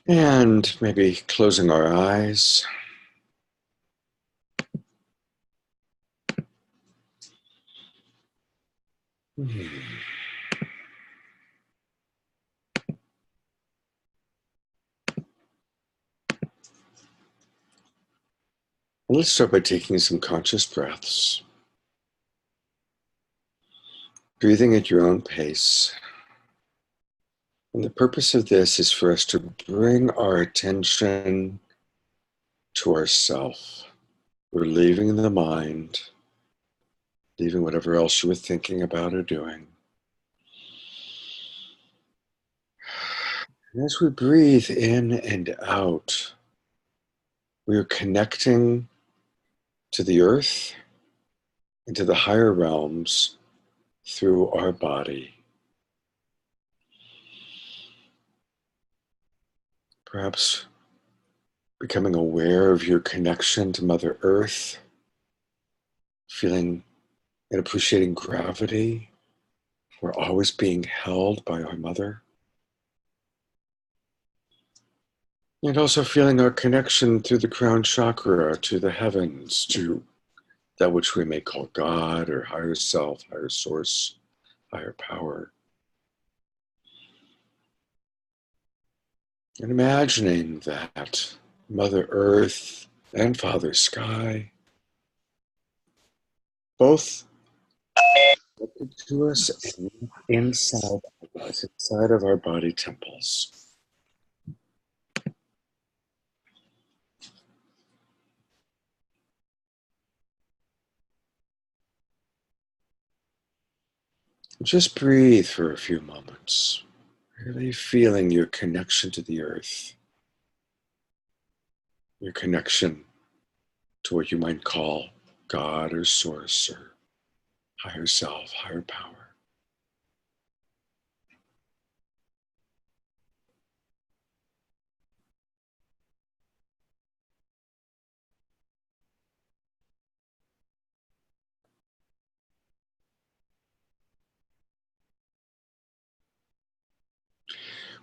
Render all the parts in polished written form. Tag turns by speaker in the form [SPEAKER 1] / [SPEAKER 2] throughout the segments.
[SPEAKER 1] And maybe closing our eyes. Let's start by taking some conscious breaths, breathing at your own pace. And the purpose of this is for us to bring our attention to ourself. We're leaving the mind, leaving whatever else you were thinking about or doing. And as we breathe in and out, we are connecting to the earth and to the higher realms through our body. Perhaps becoming aware of your connection to Mother Earth, feeling and appreciating gravity. We're always being held by our mother. And also feeling our connection through the crown chakra to the heavens, to that which we may call God or higher self, higher source, higher power. And imagining that Mother Earth and Father Sky both connected to us inside of us, inside of our body temples. Just breathe for a few moments, really feeling your connection to the earth, your connection to what you might call God or source or higher self, higher power.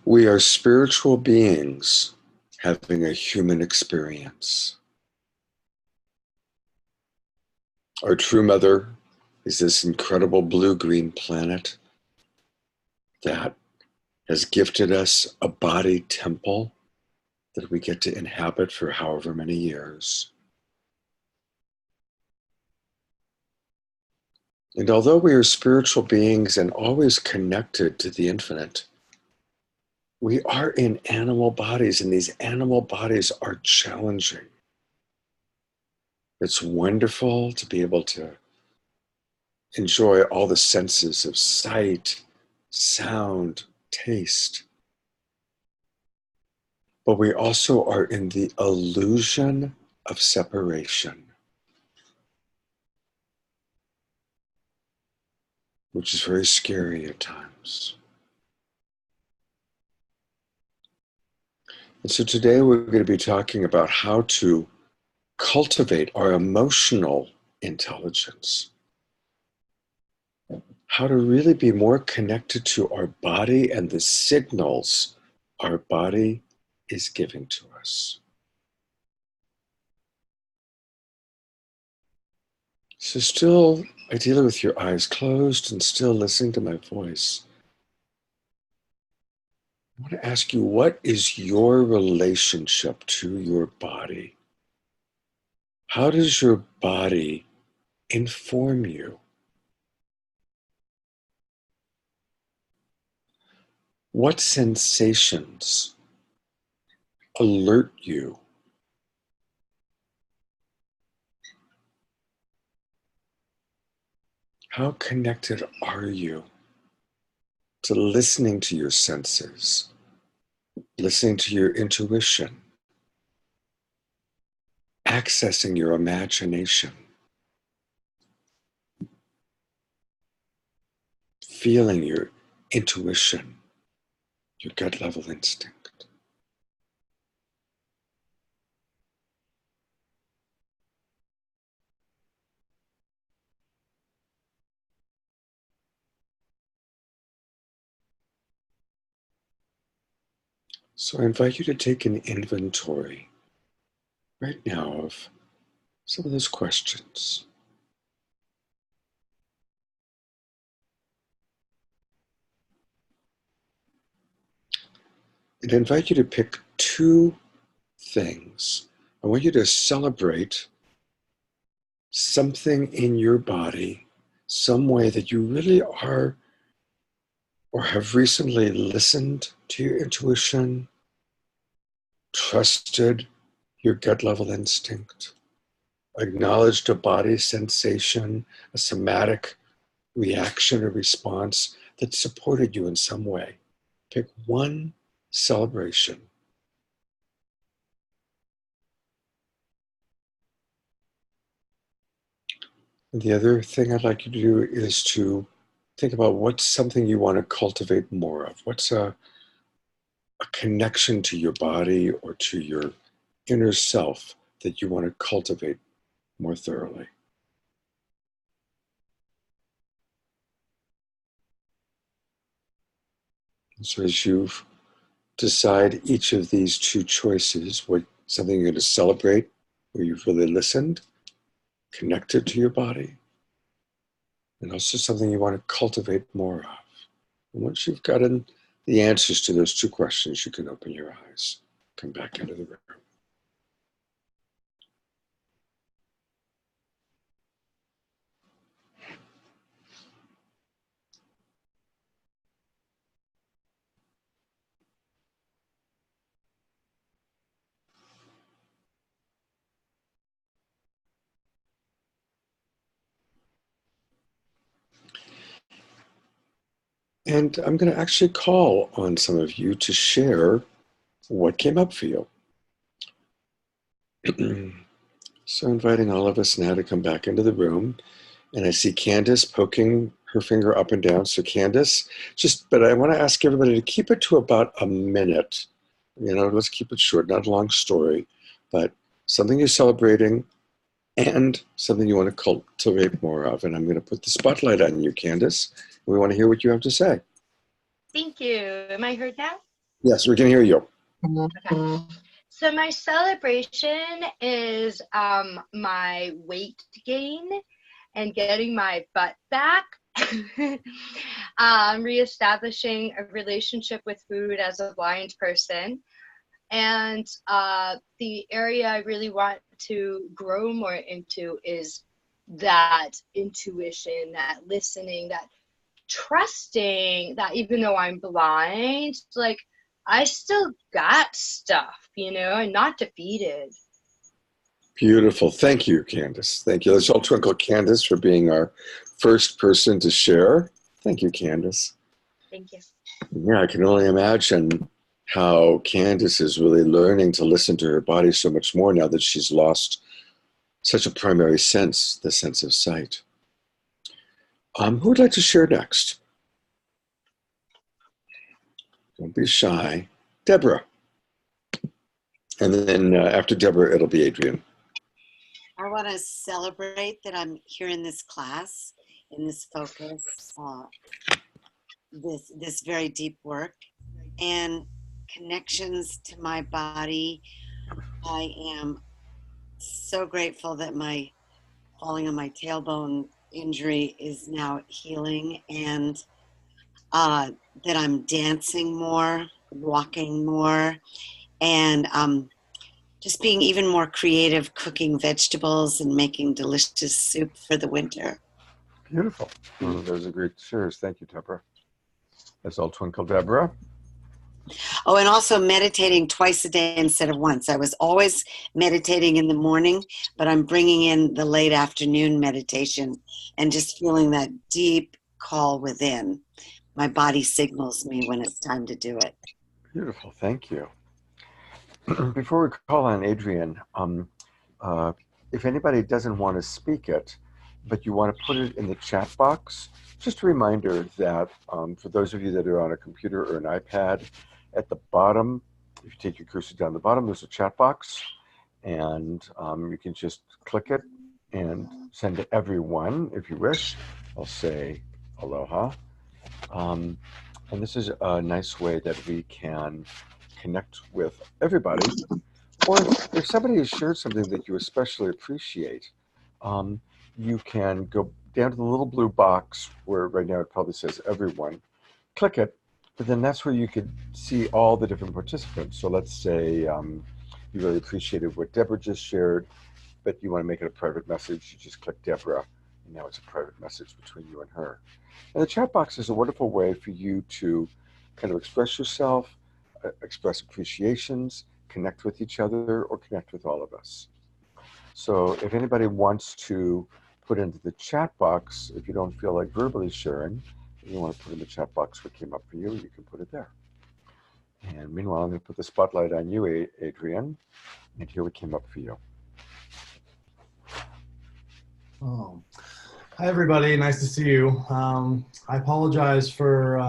[SPEAKER 1] We are spiritual beings having a human experience. Our true mother is this incredible blue-green planet that has gifted us a body temple that we get to inhabit for however many years. And although we are spiritual beings and always connected to the infinite, we are in animal bodies, and these animal bodies are challenging. It's wonderful to be able to enjoy all the senses of sight, sound, taste. But we also are in the illusion of separation, which is very scary at times. And so today we're going to be talking about how to cultivate our emotional intelligence, how to really be more connected to our body and the signals our body is giving to us. So still, ideally with your eyes closed and still listening to my voice, I want to ask you, what is your relationship to your body? How does your body inform you? What sensations alert you? How connected are you to listening to your senses, listening to your intuition, accessing your imagination, feeling your intuition, your gut level instinct? So I invite you to take an inventory right now of some of those questions. And I invite you to pick two things. I want you to celebrate something in your body, some way that you really are or have recently listened to your intuition, trusted your gut level instinct, acknowledged a body sensation, a somatic reaction or response that supported you in some way. Pick one celebration. And the other thing I'd like you to do is to think about what's something you want to cultivate more of. What's a connection to your body or to your inner self that you want to cultivate more thoroughly. And so as you decide each of these two choices, what something you're going to celebrate, where you've really listened, connected to your body, and also something you want to cultivate more of. And once you've gotten the answers to those two questions, you can open your eyes, come back into the room. And I'm going to actually call on some of you to share what came up for you. So inviting all of us now to come back into the room. And I see Candace poking her finger up and down. So Candace, but I want to ask everybody to keep it to about a minute. Let's keep it short, not a long story, but something you're celebrating and something you want to cultivate more of. And I'm going to put the spotlight on you, Candace. We want to hear what you have to say.
[SPEAKER 2] Thank you. Am I heard now?
[SPEAKER 1] Yes, we can hear you.
[SPEAKER 2] Okay. So my celebration is my weight gain and getting my butt back. Reestablishing a relationship with food as a blind person. And the area I really want to grow more into is that intuition, that listening, that trusting that even though I'm blind, like I still got stuff, and not defeated.
[SPEAKER 1] Beautiful. Thank you, Candace. Thank you. Let's all twinkle Candace for being our first person to share. Thank you, Candace.
[SPEAKER 2] Thank you.
[SPEAKER 1] Yeah, I can only imagine how Candace is really learning to listen to her body so much more now that she's lost such a primary sense, the sense of sight. Who would like to share next? Don't be shy. Deborah. And then after Deborah, it'll be Adrian.
[SPEAKER 3] I want to celebrate that I'm here in this class, in this focus, this very deep work, and connections to my body. I am so grateful that my falling on my tailbone injury is now healing, and that I'm dancing more, walking more, and just being even more creative, cooking vegetables and making delicious soup for the winter.
[SPEAKER 1] Beautiful. Well, those are great shares. Thank you, Deborah. Let's all twinkle Deborah.
[SPEAKER 3] Oh, and also meditating twice a day instead of once. I was always meditating in the morning, but I'm bringing in the late afternoon meditation and just feeling that deep call within. My body signals me when it's time to do it.
[SPEAKER 1] Beautiful. Thank you. Before we call on Adrian, if anybody doesn't want to speak it, but you want to put it in the chat box, just a reminder that for those of you that are on a computer or an iPad, at the bottom, if you take your cursor down the bottom, there's a chat box, and you can just click it and send to everyone if you wish. I'll say aloha. And this is a nice way that we can connect with everybody, or if somebody has shared something that you especially appreciate, um, you can go down to the little blue box where right now it probably says everyone, click it, but then that's where you could see all the different participants. So let's say you really appreciated what Deborah just shared, but you want to make it a private message, you just click Deborah, and now it's a private message between you and her. And the chat box is a wonderful way for you to kind of express yourself, express appreciations, connect with each other, or connect with all of us. So if anybody wants to put into the chat box, if you don't feel like verbally sharing, you want to put in the chat box what came up for you, you can put it there. And meanwhile, I'm going to put the spotlight on you, Adrian, and here what came up for you.
[SPEAKER 4] Oh. Hi, everybody. Nice to see you. I apologize for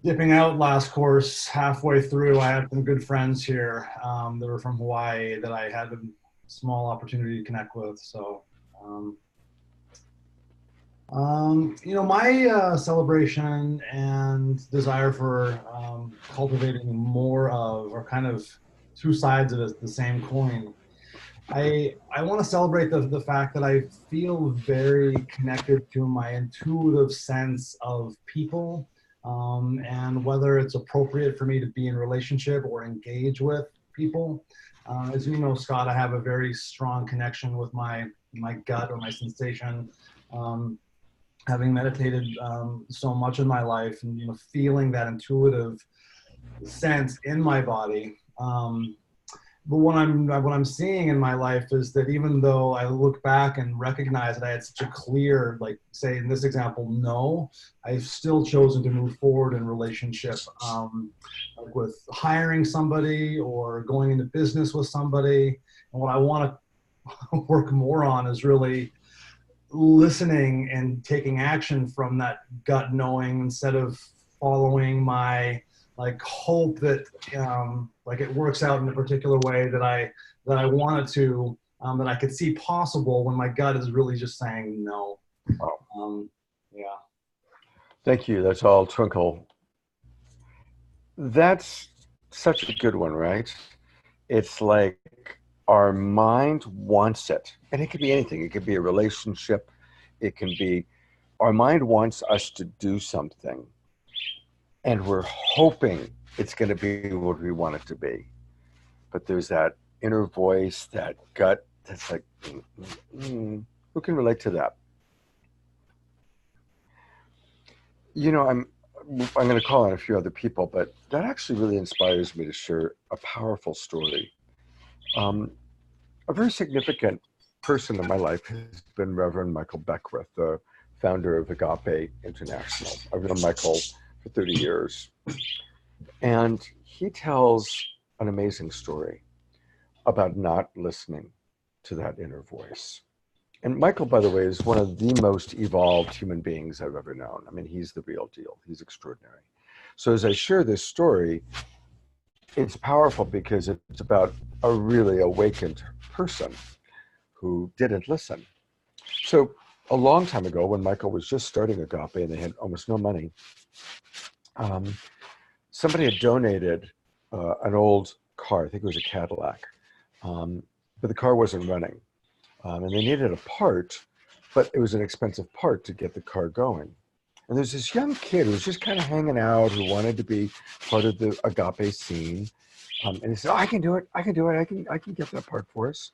[SPEAKER 4] dipping out last course halfway through. I had some good friends here that were from Hawaii that I had a small opportunity to connect with. So, you know, my celebration and desire for cultivating more of are kind of two sides of the same coin. I want to celebrate the fact that I feel very connected to my intuitive sense of people, and whether it's appropriate for me to be in relationship or engage with people. As you know, Scott, I have a very strong connection with my gut or my sensation. Having meditated so much in my life, and feeling that intuitive sense in my body. But what I'm seeing in my life is that even though I look back and recognize that I had such a clear, like say in this example, no, I've still chosen to move forward in relationship, like with hiring somebody or going into business with somebody. And what I want to work more on is really listening and taking action from that gut knowing instead of following my like hope that like it works out in a particular way that I want it to, that I could see possible when my gut is really just saying no. Yeah.
[SPEAKER 1] Thank you. That's all Twinkle. That's such a good one, right? It's like our mind wants it, and it could be anything. It could be a relationship. It can be our mind wants us to do something, and we're hoping it's going to be what we want it to be. But there's that inner voice, that gut that's like, who can relate to that? You know, I'm going to call on a few other people, but that actually really inspires me to share a powerful story. A very significant person in my life has been Reverend Michael Beckwith, the founder of Agape International. I've known Michael for 30 years. And he tells an amazing story about not listening to that inner voice. And Michael, by the way, is one of the most evolved human beings I've ever known. I mean, he's the real deal. He's extraordinary. So as I share this story, it's powerful because it's about a really awakened person who didn't listen. So a long time ago, when Michael was just starting Agape and they had almost no money, somebody had donated an old car. I think it was a Cadillac, but the car wasn't running. And they needed a part, but it was an expensive part to get the car going. And there's this young kid who was just kind of hanging out, who wanted to be part of the Agape scene. And he said, oh, I can do it. I can get that part for us.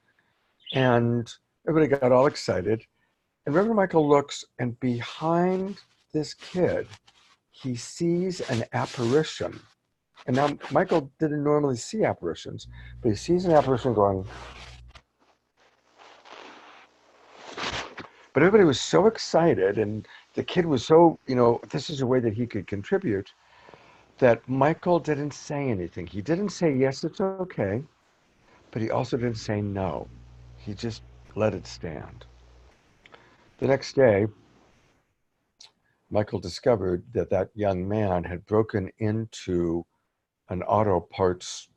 [SPEAKER 1] And everybody got all excited. And Reverend Michael looks, and behind this kid, he sees an apparition. And now Michael didn't normally see apparitions, but he sees an apparition going. But everybody was so excited, and the kid was so, this is a way that he could contribute, that Michael didn't say anything. He didn't say, yes, it's okay, but he also didn't say no. He just let it stand. The next day, Michael discovered that that young man had broken into an auto parts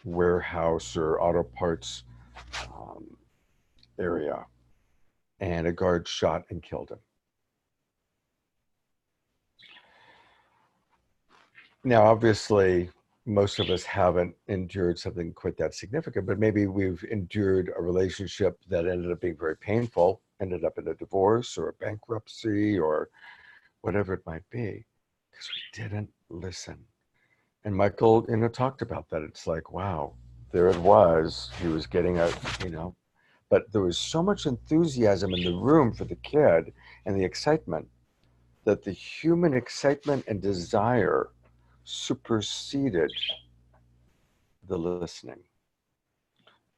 [SPEAKER 1] warehouse or auto parts area, and a guard shot and killed him. Now, obviously, most of us haven't endured something quite that significant, but maybe we've endured a relationship that ended up being very painful, ended up in a divorce or a bankruptcy or whatever it might be, because we didn't listen. And Michael, talked about that. It's like, wow, there it was. He was getting but there was so much enthusiasm in the room for the kid and the excitement that the human excitement and desire superseded the listening.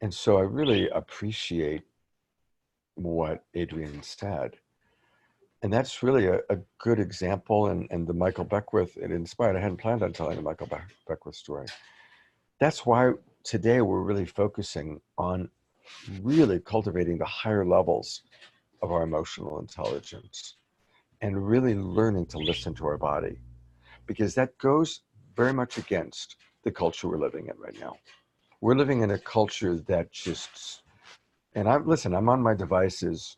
[SPEAKER 1] And so I really appreciate what Adrian said. And that's really a good example. And the Michael Beckwith, it inspired. I hadn't planned on telling the Michael Beckwith story. That's why today we're really focusing on really cultivating the higher levels of our emotional intelligence and really learning to listen to our body, because that goes very much against the culture we're living in right now. We're living in a culture that just, and I'm on my devices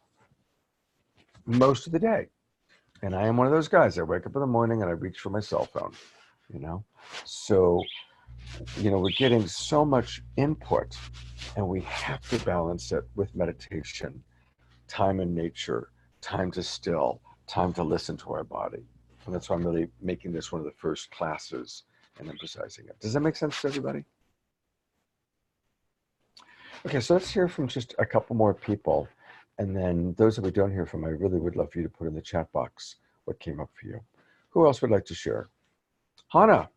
[SPEAKER 1] most of the day. And I am one of those guys. I wake up in the morning and I reach for my cell phone, So, we're getting so much input, and we have to balance it with meditation, time in nature, time to still, time to listen to our body. And that's why I'm really making this one of the first classes and emphasizing it. Does that make sense to everybody? Okay, so let's hear from just a couple more people. And then those that we don't hear from, I really would love for you to put in the chat box what came up for you. Who else would like to share? Hannah.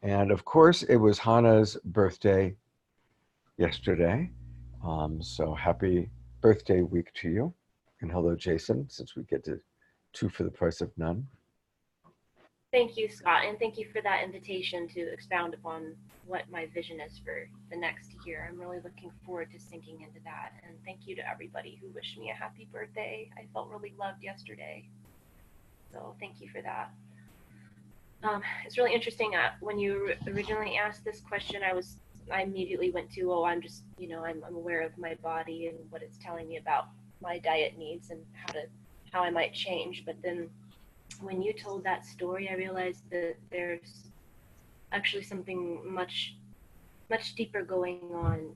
[SPEAKER 1] And of course, it was Hannah's birthday yesterday. So happy birthday week to you. And hello, Jason, since we get to 2 for the price of none.
[SPEAKER 5] Thank you, Scott, and thank you for that invitation to expound upon what my vision is for the next year. I'm really looking forward to sinking into that, and thank you to everybody who wished me a happy birthday. I felt really loved yesterday, so thank you for that. It's really interesting. When you originally asked this question, I immediately went to, I'm just, I'm aware of my body and what it's telling me about my diet needs and how I might change. But then when you told that story, I realized that there's actually something much, much deeper going on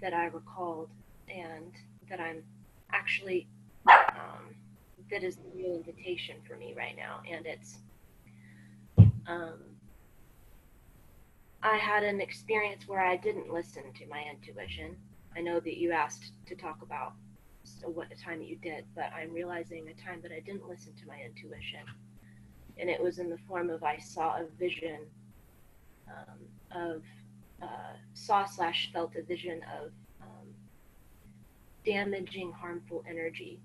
[SPEAKER 5] that I recalled, and that I'm actually, that is the real invitation for me right now. And it's, I had an experience where I didn't listen to my intuition. I know that you asked to talk about what a time that you did, but I'm realizing a time that I didn't listen to my intuition. And it was in the form of, I saw a vision felt a vision of damaging, harmful energy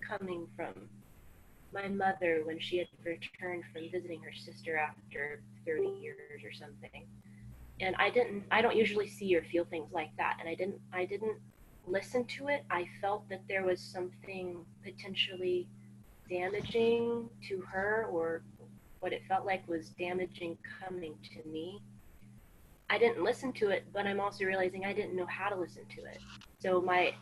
[SPEAKER 5] coming from my mother when she had returned from visiting her sister after 30 years or something. And I don't usually see or feel things like that. And I didn't listen to it. I felt that there was something potentially damaging to her, or what it felt like was damaging coming to me. I didn't listen to it, but I'm also realizing I didn't know how to listen to it. So my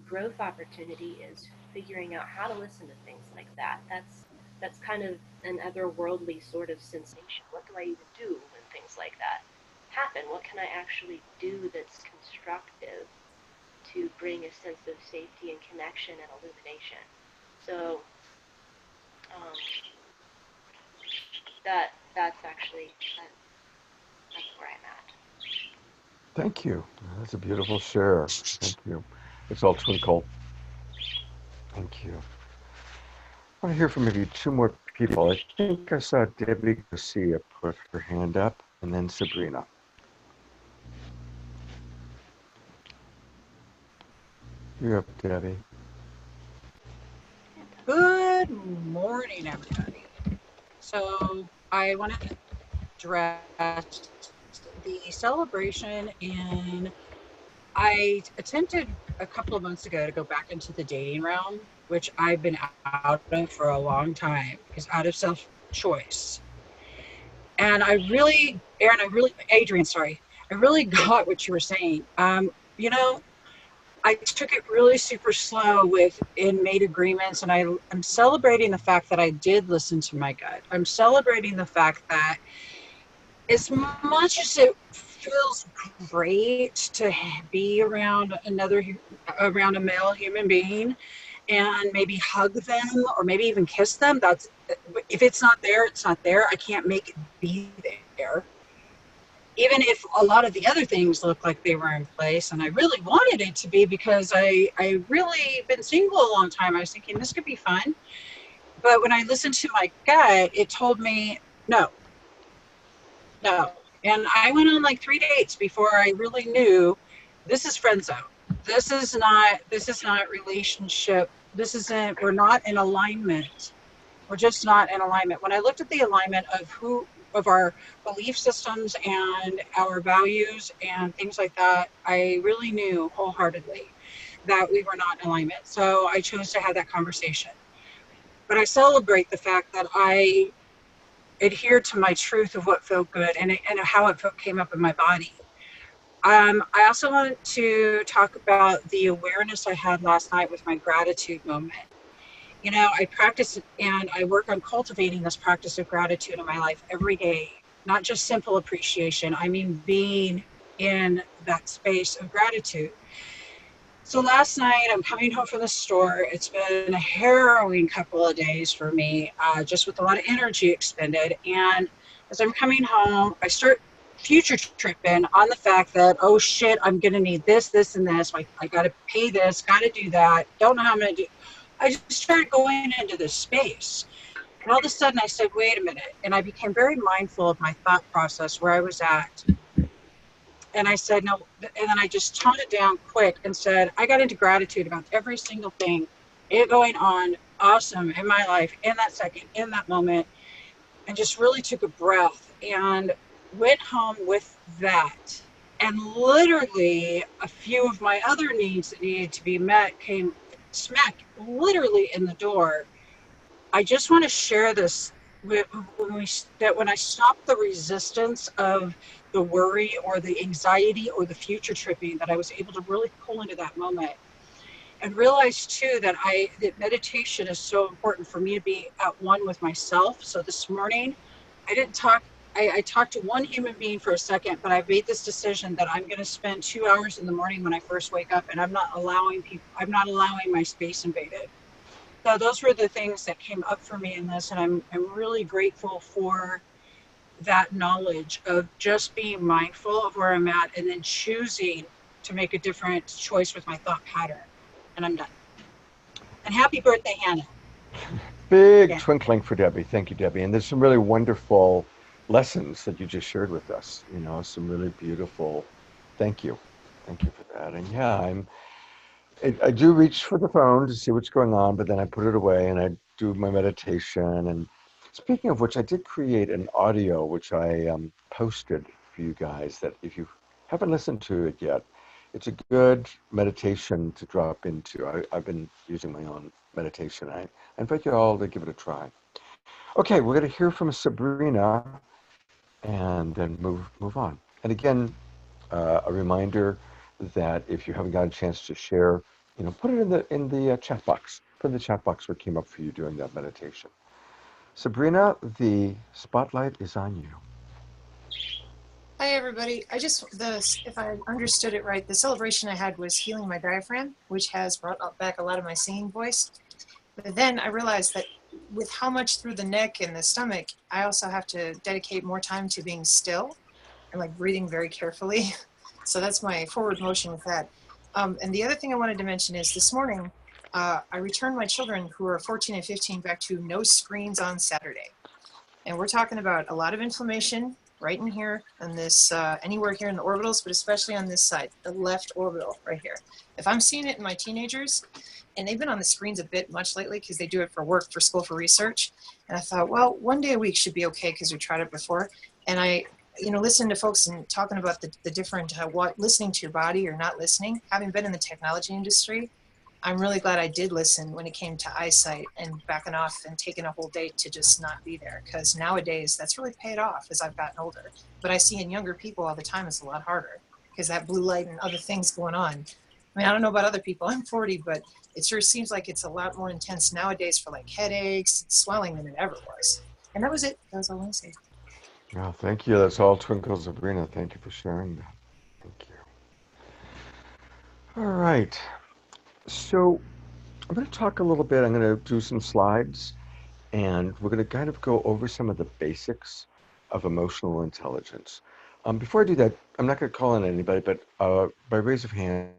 [SPEAKER 5] growth opportunity is figuring out how to listen to things like that. That's kind of an otherworldly sort of sensation. What do I even do when things like that happen? What can I actually do that's constructive to bring a sense of safety and connection and illumination? So that's where I'm at.
[SPEAKER 1] Thank you. That's a beautiful share. Thank you. It's all twinkle. Thank you. I want to hear from maybe 2 more people. I think I saw Debbie Garcia put her hand up, and then Sabrina. You're up, Debbie.
[SPEAKER 6] Good morning, everybody. So I wanted to address the celebration, and I attempted a couple of months ago to go back into the dating realm, which I've been out of for a long time, because out of self-choice. And Adrian, I really got what you were saying. I took it really super slow and made agreements, and I'm celebrating the fact that I did listen to my gut. I'm celebrating the fact that as much as it feels great to be around around a male human being and maybe hug them or maybe even kiss them, that's, if it's not there, it's not there. I can't make it be there. Even if a lot of the other things look like they were in place, and I really wanted it to be, because I really been single a long time. I was thinking this could be fun. But when I listened to my gut, it told me no, no. And I went on like 3 dates before I really knew this is friend zone. This is not relationship. This isn't, we're not in alignment. We're just not in alignment. When I looked at the alignment of our belief systems and our values and things like that, I really knew wholeheartedly that we were not in alignment. So I chose to have that conversation. But I celebrate the fact that I adhered to my truth of what felt good and how it came up in my body. I also want to talk about the awareness I had last night with my gratitude moment. You know, I practice and I work on cultivating this practice of gratitude in my life every day, not just simple appreciation. I mean, being in that space of gratitude. So last night, I'm coming home from the store. It's been a harrowing couple of days for me, just with a lot of energy expended. And as I'm coming home, I start future tripping on the fact that, oh shit, I'm going to need this, this, and this. I got to pay this, got to do that. Don't know how I'm going to do. I just started going into this space. And all of a sudden I said, wait a minute. And I became very mindful of my thought process, where I was at. And I said, no. And then I just toned it down quick and said, I got into gratitude about every single thing going on awesome in my life in that second, in that moment, and just really took a breath and went home with that. And literally a few of my other needs that needed to be met came smack literally in the door. I just want to share this when I stopped the resistance of the worry or the anxiety or the future tripping, that I was able to really pull into that moment and realize too that meditation is so important for me to be at one with myself. So this morning I didn't talk. I talked to one human being for a second, but I made this decision that I'm going to spend 2 hours in the morning when I first wake up, and I'm not allowing my space invaded. So those were the things that came up for me in this, and I'm really grateful for that knowledge of just being mindful of where I'm at and then choosing to make a different choice with my thought pattern. And I'm done. And happy birthday, Hannah.
[SPEAKER 1] Big
[SPEAKER 6] Yeah.
[SPEAKER 1] twinkling for Debbie. Thank you, Debbie. And there's some really wonderful lessons that you just shared with us. You know, some really beautiful. Thank you. Thank you for that. And yeah, I do reach for the phone to see what's going on, but then I put it away and I do my meditation. And speaking of which, I did create an audio which I posted for you guys, that if you haven't listened to it yet, it's a good meditation to drop into. I've been using my own meditation. I invite you all to give it a try. Okay, we're going to hear from Sabrina and then move on. And again, a reminder that if you haven't got a chance to share, you know, put it in the chat box. Put in the chat box what came up for you during that meditation. Sabrina, the spotlight is on you.
[SPEAKER 7] Hi everybody. If I understood it right, the celebration I had was healing my diaphragm, which has brought back a lot of my singing voice. But then I realized that with how much through the neck and the stomach, I also have to dedicate more time to being still and like breathing very carefully. So that's my forward motion with that. And the other thing I wanted to mention is this morning, I returned my children who are 14 and 15 back to no screens on Saturday. And we're talking about a lot of inflammation right in here on this, anywhere here in the orbitals, but especially on this side, the left orbital right here. If I'm seeing it in my teenagers, and they've been on the screens a bit much lately because they do it for work, for school, for research. And I thought, well, 1 day a week should be okay because we tried it before. And I, listening to folks and talking about the different, listening to your body or not listening, having been in the technology industry, I'm really glad I did listen when it came to eyesight and backing off and taking a whole day to just not be there. Because nowadays, that's really paid off as I've gotten older. But I see in younger people all the time it's a lot harder because that blue light and other things going on. I mean, I don't know about other people. I'm 40, but it sure seems like it's a lot more intense nowadays for like headaches and swelling than it ever was. And that was it. That was all I want to say.
[SPEAKER 1] Well, thank you. That's all, Twinkle Sabrina. Thank you for sharing that. Thank you. All right. So I'm going to talk a little bit. I'm going to do some slides, and we're going to kind of go over some of the basics of emotional intelligence. Before I do that, I'm not going to call on anybody, but by raise of hands,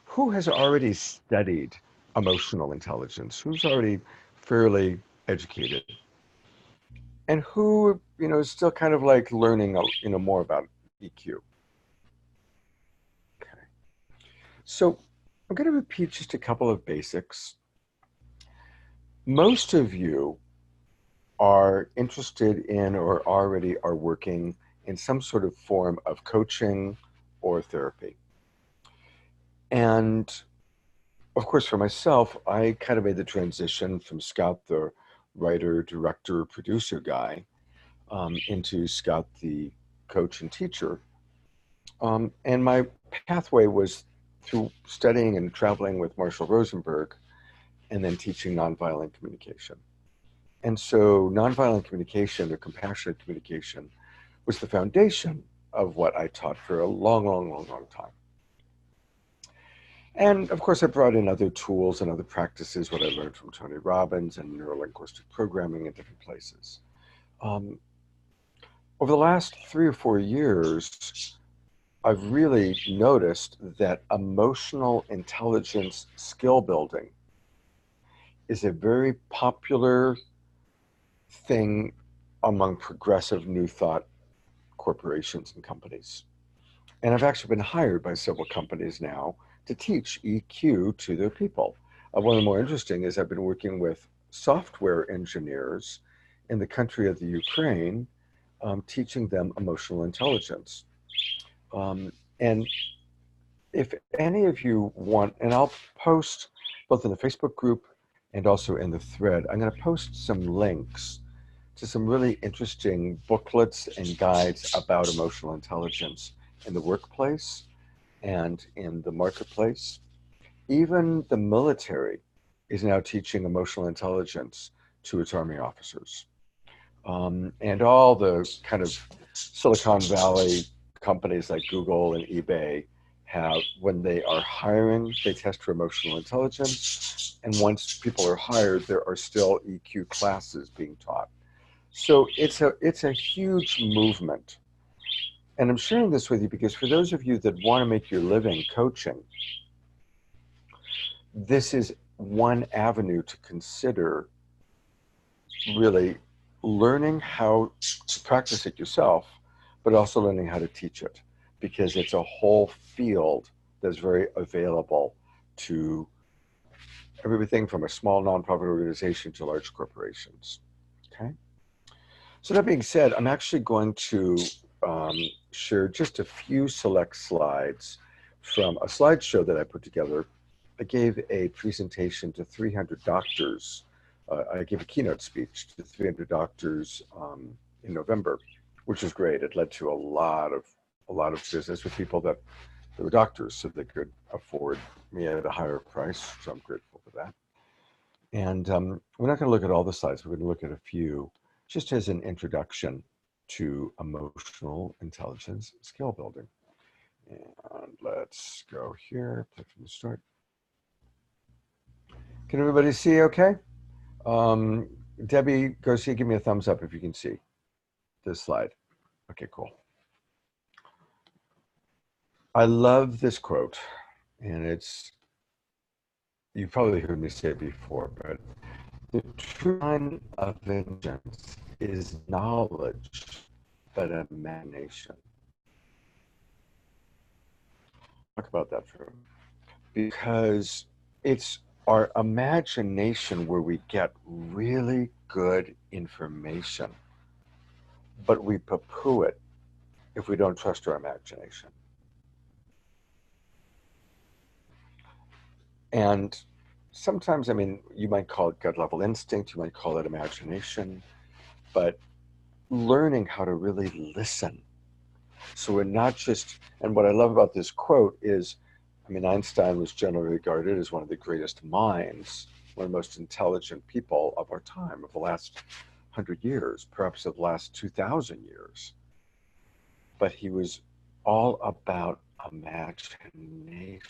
[SPEAKER 1] who has already studied emotional intelligence? Who's already fairly educated? And who, is still kind of like learning, more about EQ? Okay. So I'm going to repeat just a couple of basics. Most of you are interested in or already are working in some sort of form of coaching or therapy. And of course, for myself, I kind of made the transition from Scott, the writer, director, producer guy, into Scott, the coach and teacher. And my pathway was through studying and traveling with Marshall Rosenberg and then teaching nonviolent communication. And so nonviolent communication or compassionate communication was the foundation of what I taught for a long, long, long, long time. And of course, I brought in other tools and other practices, what I learned from Tony Robbins and neurolinguistic programming in different places. Over the last 3 or 4 years, I've really noticed that emotional intelligence skill building is a very popular thing among progressive new thought corporations and companies. And I've actually been hired by several companies now to teach EQ to their people. One of the more interesting is I've been working with software engineers in the country of the Ukraine, teaching them emotional intelligence. And if any of you want, and I'll post both in the Facebook group and also in the thread, I'm going to post some links to some really interesting booklets and guides about emotional intelligence in the workplace and in the marketplace. Even the military is now teaching emotional intelligence to its Army officers. And all the kind of Silicon Valley companies like Google and eBay have, when they are hiring, they test for emotional intelligence. And once people are hired, there are still EQ classes being taught. So it's a huge movement. And I'm sharing this with you because for those of you that want to make your living coaching, this is one avenue to consider really learning how to practice it yourself, but also learning how to teach it, because it's a whole field that's very available to everything from a small nonprofit organization to large corporations. Okay. So that being said, I'm actually going to share just a few select slides from a slideshow that I put together. I gave a presentation to 300 doctors. I gave a keynote speech to 300 doctors in November, which was great. It led to a lot of business with people that were doctors, so they could afford me at a higher price. So I'm grateful for that. And we're not going to look at all the slides. We're going to look at a few, just as an introduction to emotional intelligence skill building. And let's go here, play from the start. Can everybody see okay? Debbie Garcia, give me a thumbs up if you can see this slide. Okay, cool. I love this quote, and you've probably heard me say it before, but the true sign of vengeance is knowledge, but imagination. Talk about that for a minute. Because it's our imagination where we get really good information, but we poo-poo it if we don't trust our imagination. And sometimes, I mean, you might call it gut level instinct, you might call it imagination, but learning how to really listen. So we're not just, and what I love about this quote is I mean, Einstein was generally regarded as one of the greatest minds, one of the most intelligent people of our time, of the last 100 years, perhaps of the last 2,000 years. But he was all about imagination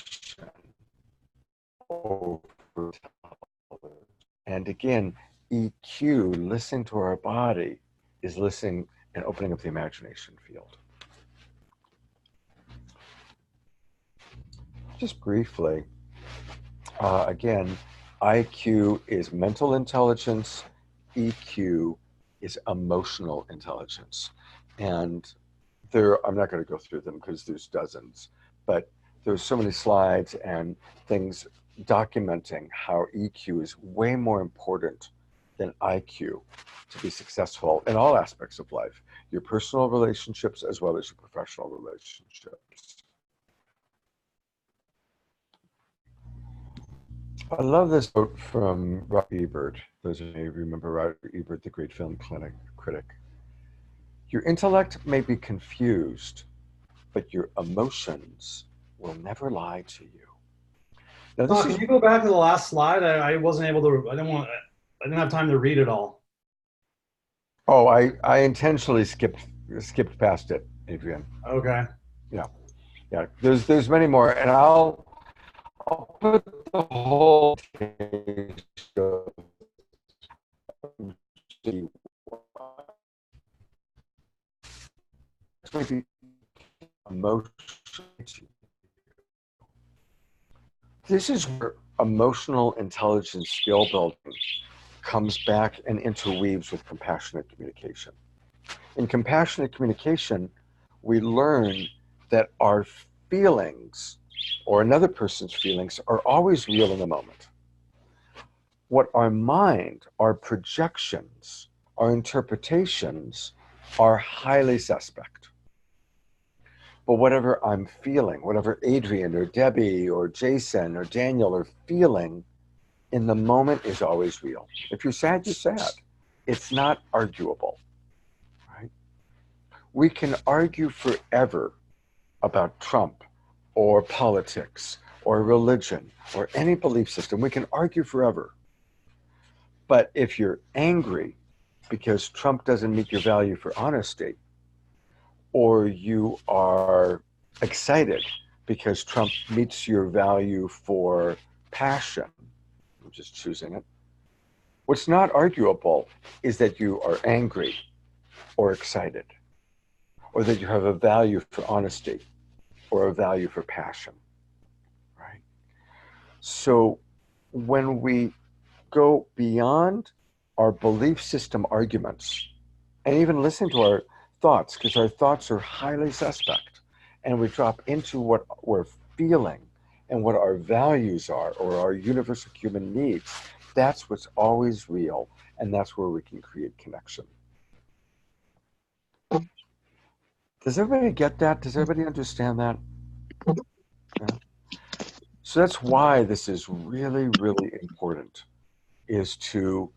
[SPEAKER 1] over television. And again, EQ, listening to our body, is listening and opening up the imagination field. Just briefly, again, IQ is mental intelligence, EQ is emotional intelligence. And I'm not going to go through them because there's dozens, but there's so many slides and things documenting how EQ is way more important than IQ to be successful in all aspects of life, your personal relationships as well as your professional relationships. I love this quote from Roger Ebert. Those of you who remember Roger Ebert, the great film critic. Your intellect may be confused, but your emotions will never lie to you. Now, this
[SPEAKER 4] Can you go back to the last slide? I wasn't able to. I didn't have time to read it all.
[SPEAKER 1] Oh, I intentionally skipped past it, Adrian.
[SPEAKER 4] Okay.
[SPEAKER 1] Yeah. There's many more, and I'll put the whole page of maybe emotion. This is where emotional intelligence skill building comes back and interweaves with compassionate communication. In compassionate communication, we learn that our feelings or another person's feelings are always real in the moment. What our mind, our projections, our interpretations are highly suspect. But whatever I'm feeling, whatever Adrian or Debbie or Jason or Daniel are feeling in the moment is always real. If you're sad, you're sad. It's not arguable, right? We can argue forever about Trump or politics or religion or any belief system. We can argue forever. But if you're angry because Trump doesn't meet your value for honesty, or you are excited because Trump meets your value for passion, I'm just choosing it. What's not arguable is that you are angry or excited, or that you have a value for honesty or a value for passion, right? So when we go beyond our belief system arguments and even listen to our thoughts, because our thoughts are highly suspect, and we drop into what we're feeling and what our values are or our universal human needs, that's what's always real, and that's where we can create connection. Does everybody get that? Does everybody understand that? Yeah. So that's why this is really, really important, is to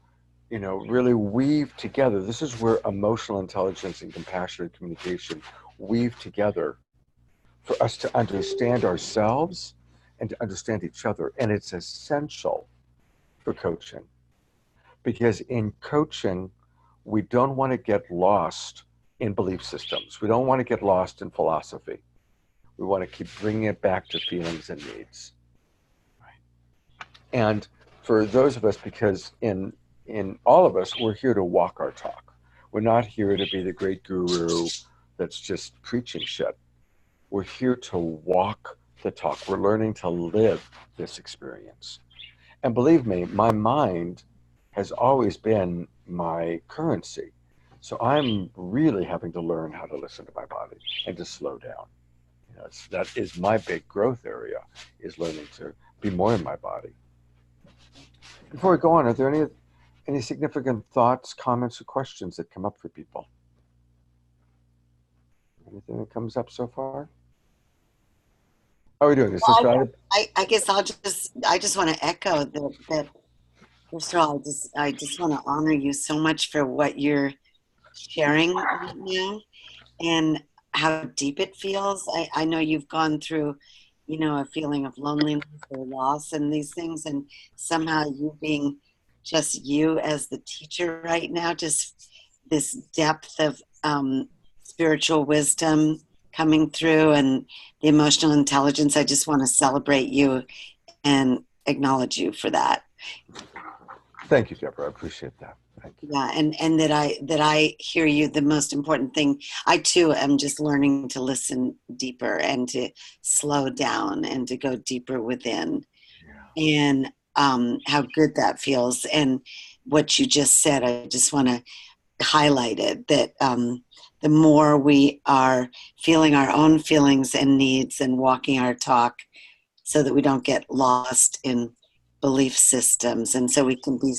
[SPEAKER 1] really weave together. This is where emotional intelligence and compassionate communication weave together for us to understand ourselves and to understand each other. And it's essential for coaching, because in coaching, we don't want to get lost in belief systems. We don't want to get lost in philosophy. We want to keep bringing it back to feelings and needs. Right? And for those of us, because in all of us, we're here to walk our talk. We're not here to be the great guru that's just preaching shit. We're here to walk the talk. We're learning to live this experience. And believe me, my mind has always been my currency. So I'm really having to learn how to listen to my body and to slow down. That is my big growth area, is learning to be more in my body. Before we go on, are there any significant thoughts, comments, or questions that come up for people? Anything that comes up so far? How are we doing? Is this right?
[SPEAKER 3] I guess I just want to echo that first of all, I just want to honor you so much for what you're sharing right now and how deep it feels. I know you've gone through, a feeling of loneliness or loss and these things. And somehow you being just you as the teacher right now, just this depth of spiritual wisdom coming through and the emotional intelligence. I just want to celebrate you and acknowledge you for that.
[SPEAKER 1] Thank you, Deborah. I appreciate that. Thank you.
[SPEAKER 3] Yeah, and that I hear you. The most important thing, I too am just learning to listen deeper and to slow down and to go deeper within, and how good that feels. And what you just said, I just want to highlight it, that the more we are feeling our own feelings and needs and walking our talk, so that we don't get lost in belief systems, and so we can be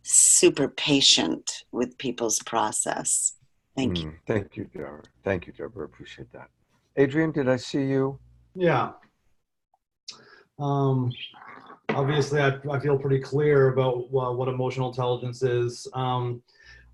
[SPEAKER 3] super patient with people's process. Thank you.
[SPEAKER 1] Thank you, Deborah. Thank you, Deborah. Appreciate that. Adrian, did I see you?
[SPEAKER 4] Yeah. Obviously, I feel pretty clear about what emotional intelligence is.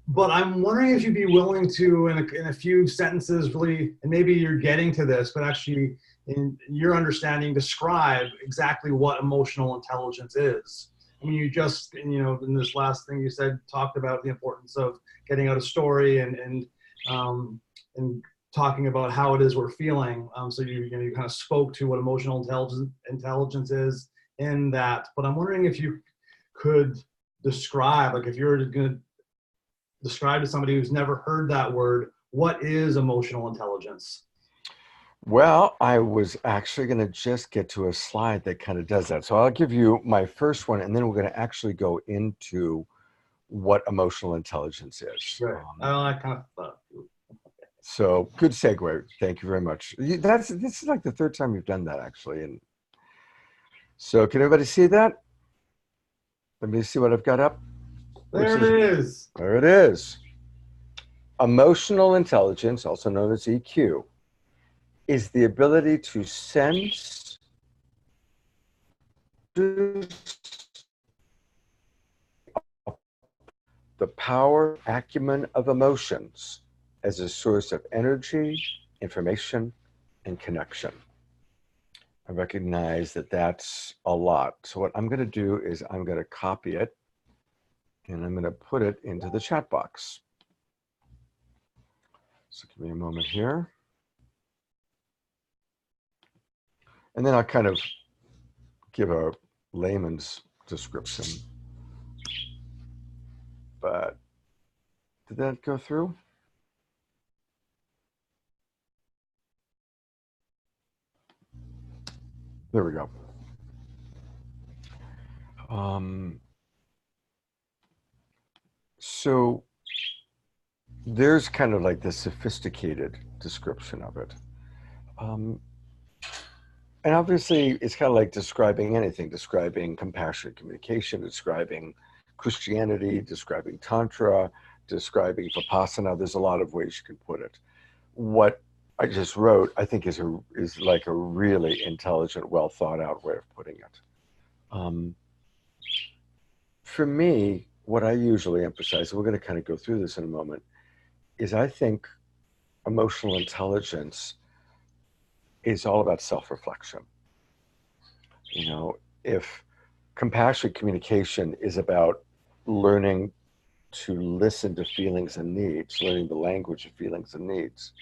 [SPEAKER 4] But I'm wondering if you'd be willing to, in a few sentences, really, and maybe you're getting to this, but actually, in your understanding, describe exactly what emotional intelligence is. I mean, you just, in this last thing you said, talked about the importance of getting out a story and talking about how it is we're feeling. So you kind of spoke to what emotional intelligence is in that. But I'm wondering if you could describe, like if you're going to describe to somebody who's never heard that word, what is emotional intelligence?
[SPEAKER 1] Well, I was actually going to just get to a slide that kind of does that. So I'll give you my first one, and then we're going to actually go into what emotional intelligence is.
[SPEAKER 4] Right. I kind of thought.
[SPEAKER 1] So good segue. Thank you very much. This is like the third time you've done that, actually. And so can everybody see that? Let me see what I've got up.
[SPEAKER 4] There it is.
[SPEAKER 1] There it is. Emotional intelligence, also known as EQ, is the ability to sense, the power, acumen of emotions as a source of energy, information, and connection. I recognize that that's a lot. So what I'm going to do is I'm going to copy it and I'm going to put it into the chat box. So give me a moment here. And then I'll kind of give a layman's description. But did that go through? There we go. So there's kind of like the sophisticated description of it. And obviously, it's kind of like describing anything, describing compassionate communication, describing Christianity, describing Tantra, describing Vipassana. There's a lot of ways you can put it. What I just wrote, I think, is like a really intelligent, well thought out way of putting it. For me, what I usually emphasize, and we're going to kind of go through this in a moment, is I think emotional intelligence is all about self-reflection. If compassionate communication is about learning to listen to feelings and needs, learning the language of feelings and needs,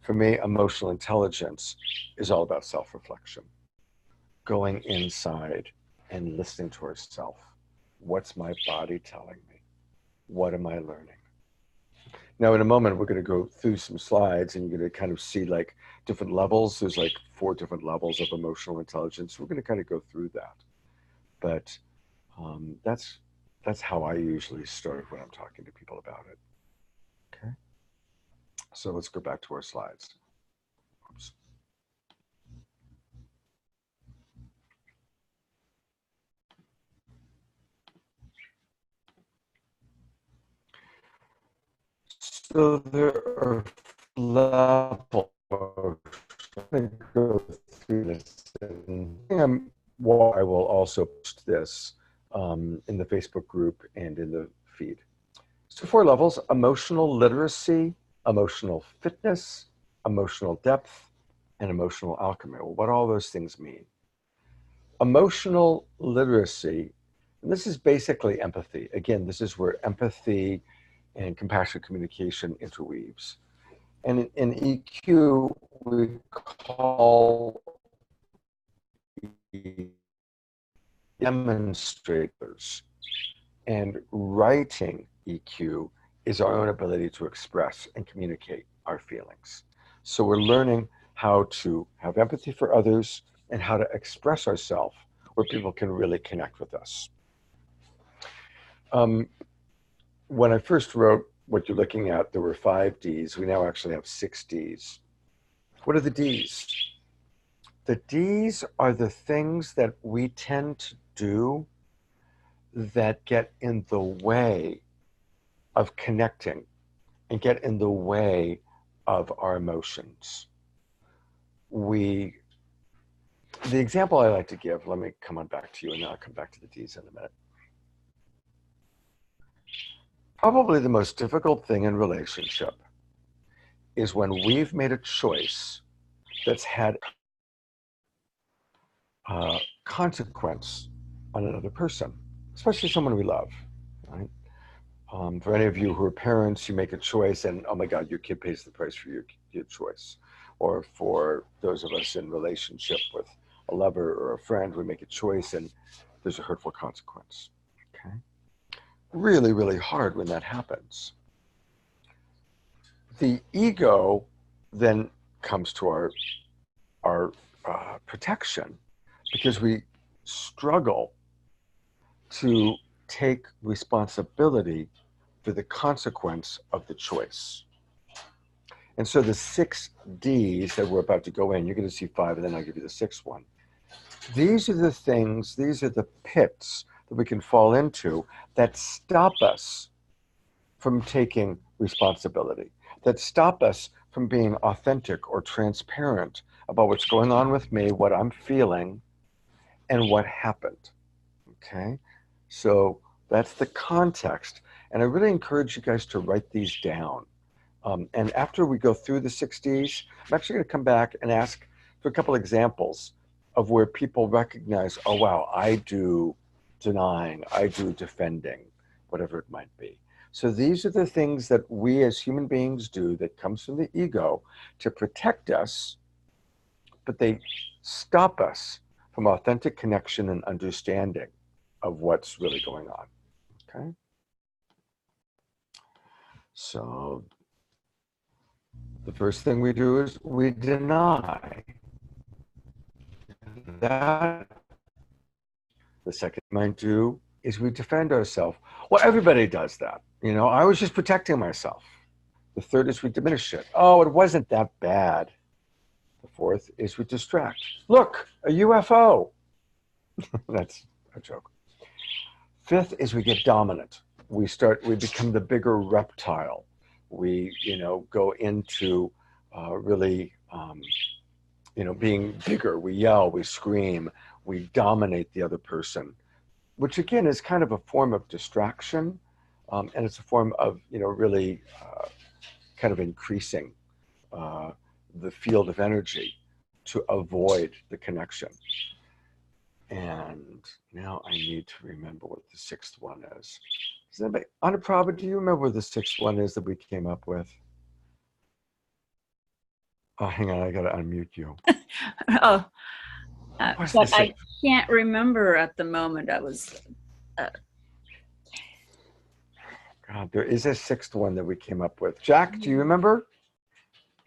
[SPEAKER 1] for me, emotional intelligence is all about self-reflection, going inside and listening to ourselves. What's my body telling me? What am I learning? Now, in a moment, we're going to go through some slides and you're going to kind of see like different levels. There's like 4 different levels of emotional intelligence. We're going to kind of go through that. But that's how I usually start when I'm talking to people about it. Okay. So let's go back to our slides. Oops. So there are levels. I'm going to go through this. And I will also post this in the Facebook group and in the feed. So 4 levels: emotional literacy, emotional fitness, emotional depth, and emotional alchemy. Well, what all those things mean? Emotional literacy, and this is basically empathy. Again, this is where empathy and compassionate communication interweaves. And in EQ, we call demonstrators. And writing EQ is our own ability to express and communicate our feelings. So we're learning how to have empathy for others and how to express ourselves where people can really connect with us. When I first wrote what you're looking at, there were 5 Ds. We now actually have 6 Ds. What are the Ds? The Ds are the things that we tend to do that get in the way of connecting and get in the way of our emotions. The example I like to give, let me come on back to you and then I'll come back to the Ds in a minute. Probably the most difficult thing in relationship is when we've made a choice that's had consequence on another person, especially someone we love, right? For any of you who are parents, you make a choice and, oh my God, your kid pays the price for your choice. Or for those of us in relationship with a lover or a friend, we make a choice and there's a hurtful consequence, okay? Really, really hard when that happens. The ego then comes to our protection because we struggle to take responsibility for the consequence of the choice. And so the 6 Ds that we're about to go in, you're going to see 5 and then I'll give you the 6th one. These are the things, these are the pits that we can fall into that stop us from taking responsibility, that stop us from being authentic or transparent about what's going on with me, what I'm feeling, and what happened, okay? So that's the context. And I really encourage you guys to write these down. And after we go through the 6 Ds, I'm actually going to come back and ask for a couple examples of where people recognize, oh, wow, I do denying, I do defending, whatever it might be. So these are the things that we as human beings do that comes from the ego to protect us, but they stop us from authentic connection and understanding of what's really going on, okay? So the first thing we do is we deny. That the second thing we do is we defend ourselves. Well, everybody does that. You know, I was just protecting myself. The third is we diminish it. Oh, it wasn't that bad. The fourth is we distract. Look, a UFO. That's a joke. Fifth is we get dominant. We become the bigger reptile. We, go into really, being bigger. We yell, we scream, we dominate the other person, which again is kind of a form of distraction. And it's a form of, really kind of increasing the field of energy to avoid the connection. And now I need to remember what the 6th one is. Does anybody, Anaprabha, do you remember what the 6th one is that we came up with? Oh, hang on, I gotta unmute you.
[SPEAKER 8] But I can't remember at the moment. I was.
[SPEAKER 1] God, there is a 6th one that we came up with. Jack, do you remember?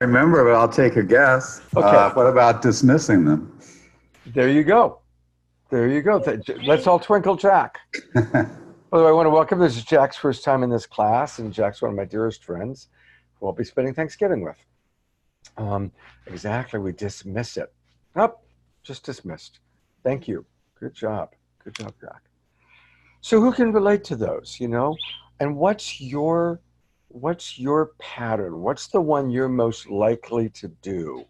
[SPEAKER 9] I remember, but I'll take a guess.
[SPEAKER 1] Okay.
[SPEAKER 9] What about dismissing them?
[SPEAKER 1] There you go. There you go. Let's all twinkle Jack. By the way, I want to welcome, this is Jack's first time in this class, and Jack's one of my dearest friends who I'll be spending Thanksgiving with. Exactly, we dismiss it. Oh, just dismissed. Thank you. Good job. Good job, Jack. So who can relate to those, And what's your pattern? What's the one you're most likely to do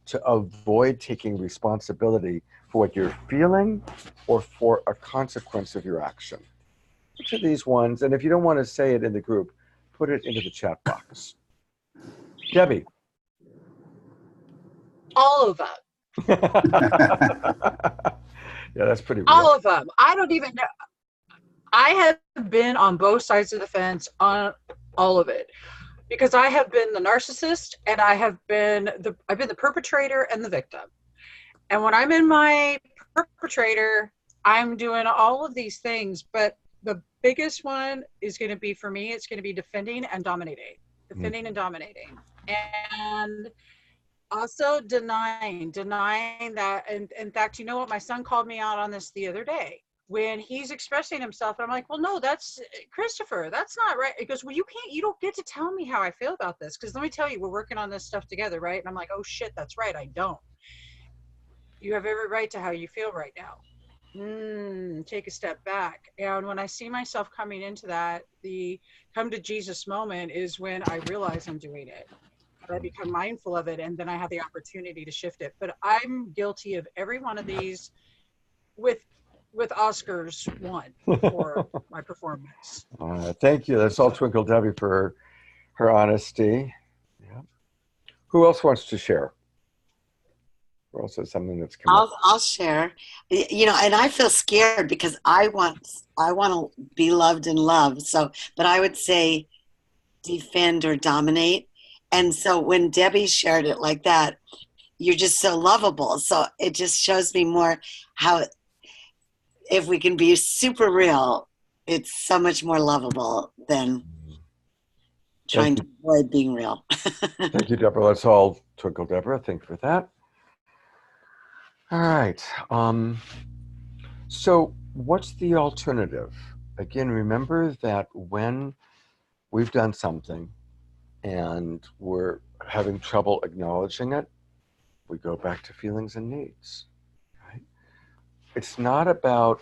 [SPEAKER 1] to avoid taking responsibility for what you're feeling or for a consequence of your action? Which of these ones, and if you don't want to say it in the group, put it into the chat box. Debbie.
[SPEAKER 6] All of them.
[SPEAKER 1] Yeah, that's pretty real.
[SPEAKER 6] All of them. I don't even know. I have been on both sides of the fence on all of it because I have been the narcissist and I've been the perpetrator and the victim. And when I'm in my perpetrator, I'm doing all of these things, but the biggest one is going to be for me, it's going to be defending and dominating. And also denying that. And in fact, you know what? My son called me out on this the other day when he's expressing himself. And I'm like, well, no, that's Christopher. That's not right. He goes, well, you don't get to tell me how I feel about this. Cause let me tell you, we're working on this stuff together. Right. And I'm like, oh shit, that's right. I don't. You have every right to how you feel right now. Take a step back. And when I see myself coming into that, the come to Jesus moment is when I realize I'm doing it. I become mindful of it, and then I have the opportunity to shift it. But I'm guilty of every one of these with Oscars won for my performance.
[SPEAKER 1] Thank you. That's all Twinkle Debbie for her honesty. Yeah. Who else wants to share? Or also something that's come up?
[SPEAKER 3] I'll share. You know, and I feel scared because I want to be loved and loved. So, but I would say defend or dominate. And so when Debbie shared it like that, you're just so lovable. So it just shows me more how if we can be super real, it's so much more lovable than trying to avoid being real.
[SPEAKER 1] Thank you, Deborah. Let's all Twinkle Deborah. Thank you for that. All right. So what's the alternative? Again, remember that when we've done something and we're having trouble acknowledging it, we go back to feelings and needs. Right? It's not about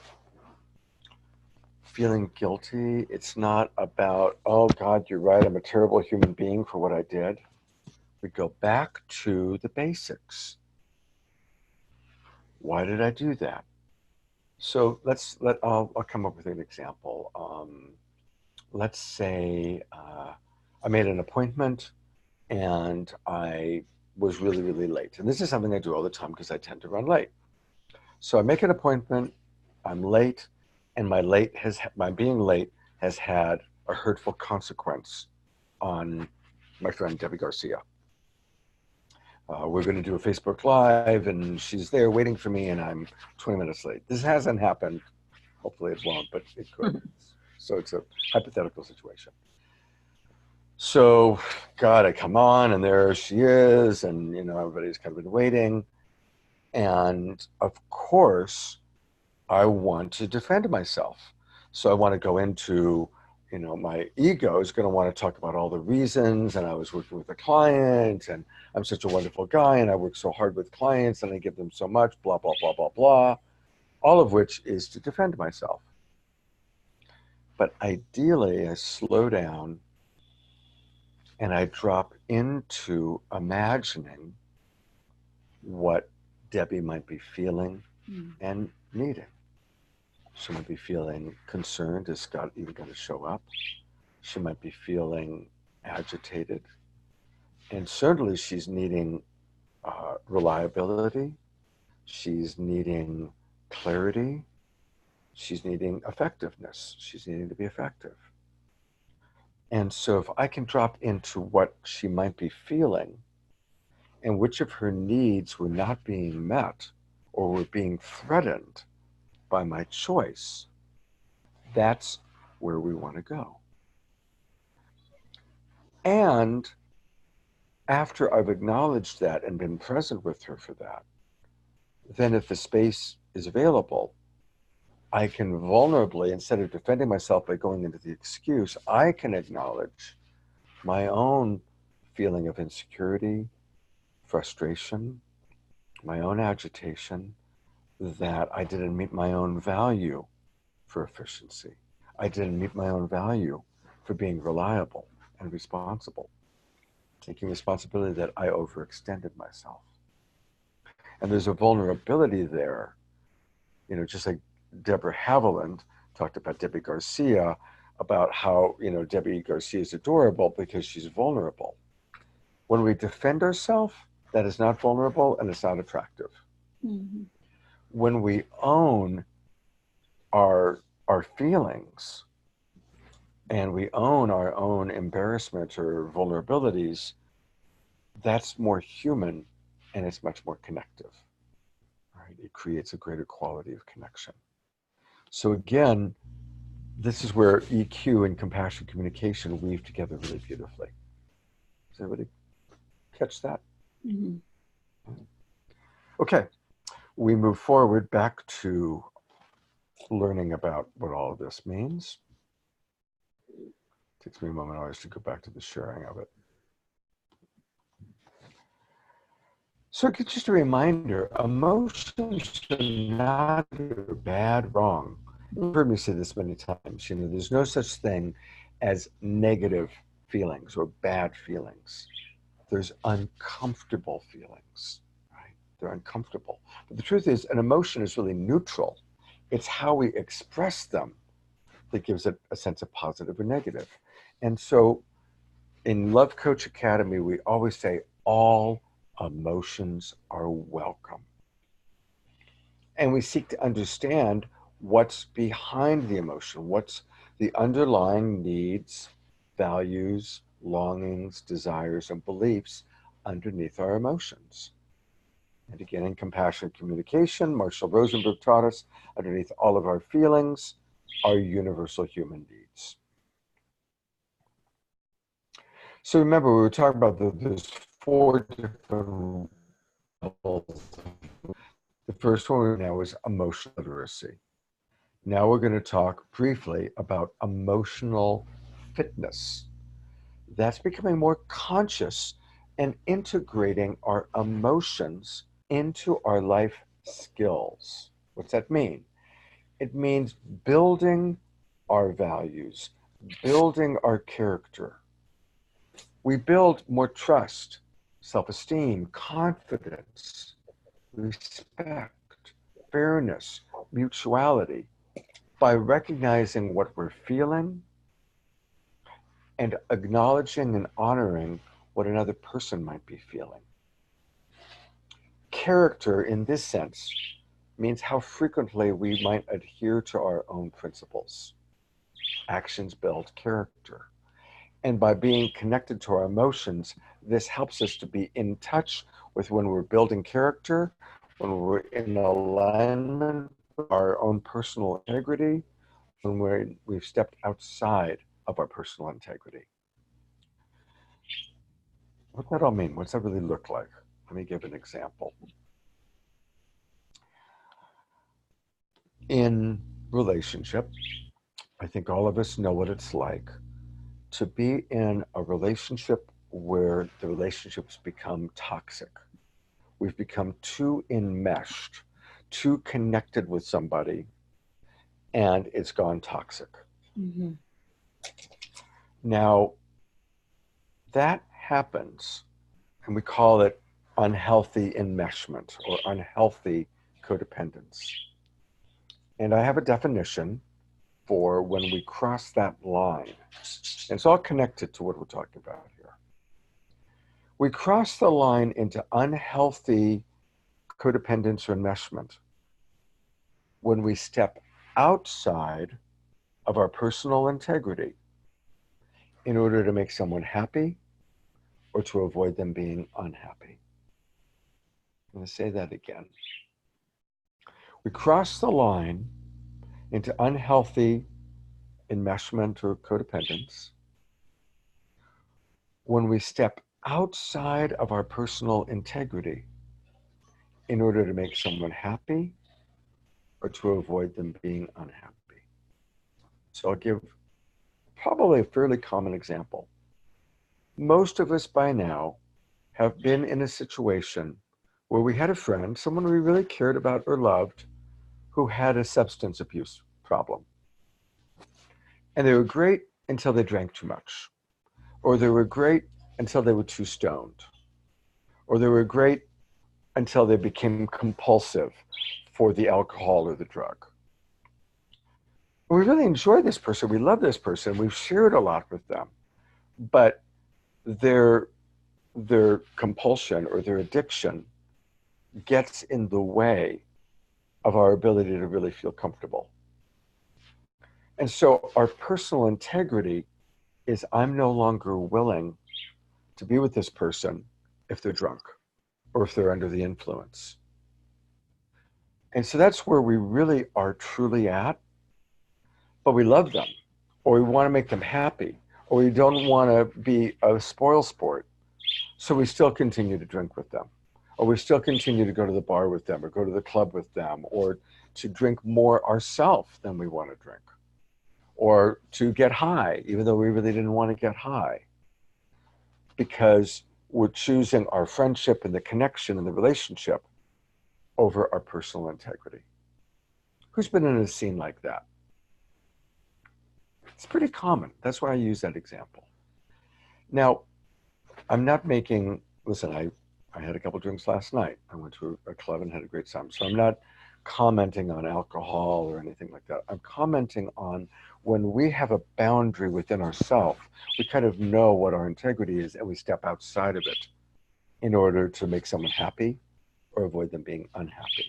[SPEAKER 1] feeling guilty. It's not about, oh God, you're right, I'm a terrible human being for what I did. We go back to the basics. Why did I do that? So I'll come up with an example. Let's say I made an appointment and I was really, really late. And this is something I do all the time because I tend to run late. So I make an appointment, I'm late, and my being late has had a hurtful consequence on my friend Debbie Garcia. We're going to do a Facebook Live, and she's there waiting for me, and I'm 20 minutes late. This hasn't happened. Hopefully it won't, but it could. So it's a hypothetical situation. So, God, I come on, and there she is, and, you know, everybody's kind of been waiting. And, of course, I want to defend myself. So I want to go into, you know, my ego is going to want to talk about all the reasons, and I was working with a client, and I'm such a wonderful guy, and I work so hard with clients, and I give them so much, blah, blah, blah, blah, blah, all of which is to defend myself. But ideally, I slow down, and I drop into imagining what Debbie might be feeling and needing. She might be feeling concerned, is Scott even going to show up? She might be feeling agitated. And certainly she's needing reliability. She's needing clarity. She's needing effectiveness. She's needing to be effective. And so if I can drop into what she might be feeling and which of her needs were not being met or were being threatened by my choice, that's where we want to go. And after I've acknowledged that and been present with her for that, then if the space is available, I can vulnerably, instead of defending myself by going into the excuse, I can acknowledge my own feeling of insecurity, frustration, my own agitation, that I didn't meet my own value for efficiency. I didn't meet my own value for being reliable and responsible, taking responsibility that I overextended myself. And there's a vulnerability there, you know, just like Deborah Haviland talked about Debbie Garcia, about how, you know, Debbie Garcia is adorable because she's vulnerable. When we defend ourselves, that is not vulnerable and it's not attractive.
[SPEAKER 8] Mhm.
[SPEAKER 1] When we own our feelings and we own our own embarrassment or vulnerabilities, that's more human and it's much more connective. Right? It creates a greater quality of connection. So again, this is where EQ and compassion communication weave together really beautifully. Does everybody catch that?
[SPEAKER 8] Mhm.
[SPEAKER 1] Okay, we move forward back to learning about what all of this means. Takes me a moment always to go back to the sharing of it. So just a reminder, emotions are not bad, wrong. You've heard me say this many times, there's no such thing as negative feelings or bad feelings. There's uncomfortable feelings, right? They're uncomfortable. But the truth is, an emotion is really neutral. It's how we express them that gives it a sense of positive or negative. And so in Love Coach Academy, we always say all emotions are welcome. And we seek to understand what's behind the emotion, what's the underlying needs, values, longings, desires, and beliefs underneath our emotions. And again, in compassionate communication, Marshall Rosenberg taught us underneath all of our feelings are universal human needs. So remember, we were talking about there's 4 different levels. The first one now is emotional literacy. Now we're going to talk briefly about emotional fitness. That's becoming more conscious and integrating our emotions into our life skills. What's that mean? It means building our values, building our character. We build more trust, self-esteem, confidence, respect, fairness, mutuality by recognizing what we're feeling and acknowledging and honoring what another person might be feeling. Character in this sense means how frequently we might adhere to our own principles. Actions build character. And by being connected to our emotions, this helps us to be in touch with when we're building character, when we're in alignment with our own personal integrity, when we've stepped outside of our personal integrity. What does that all mean? What's that really look like? Let me give an example. In relationship, I think all of us know what it's like to be in a relationship where the relationships become toxic. We've become too enmeshed, too connected with somebody, and it's gone toxic.
[SPEAKER 8] Mhm.
[SPEAKER 1] Now, that happens, and we call it unhealthy enmeshment or unhealthy codependence. And I have a definition for when we cross that line. And it's all connected to what we're talking about here. We cross the line into unhealthy codependence or enmeshment when we step outside of our personal integrity in order to make someone happy or to avoid them being unhappy. I'm going to say that again. We cross the line into unhealthy enmeshment or codependence when we step outside of our personal integrity in order to make someone happy or to avoid them being unhappy. So I'll give probably a fairly common example. Most of us by now have been in a situation where we had a friend, someone we really cared about or loved, who had a substance abuse problem. And they were great until they drank too much, or they were great until they were too stoned, or they were great until they became compulsive for the alcohol or the drug. We really enjoy this person. We love this person. We've shared a lot with them, but their their compulsion or their addiction gets in the way of our ability to really feel comfortable. And so our personal integrity is I'm no longer willing to be with this person if they're drunk or if they're under the influence. And so that's where we really are truly at, but we love them, or we want to make them happy, or we don't want to be a spoil sport. So we still continue to drink with them, or we still continue to go to the bar with them, or go to the club with them, or to drink more ourselves than we want to drink, or to get high, even though we really didn't want to get high, because we're choosing our friendship and the connection and the relationship over our personal integrity. Who's been in a scene like that? It's pretty common. That's why I use that example. Now, I'm not making, listen, I had a couple drinks last night. I went to a club and had a great time. So I'm not commenting on alcohol or anything like that. I'm commenting on when we have a boundary within ourselves, we kind of know what our integrity is and we step outside of it in order to make someone happy or avoid them being unhappy.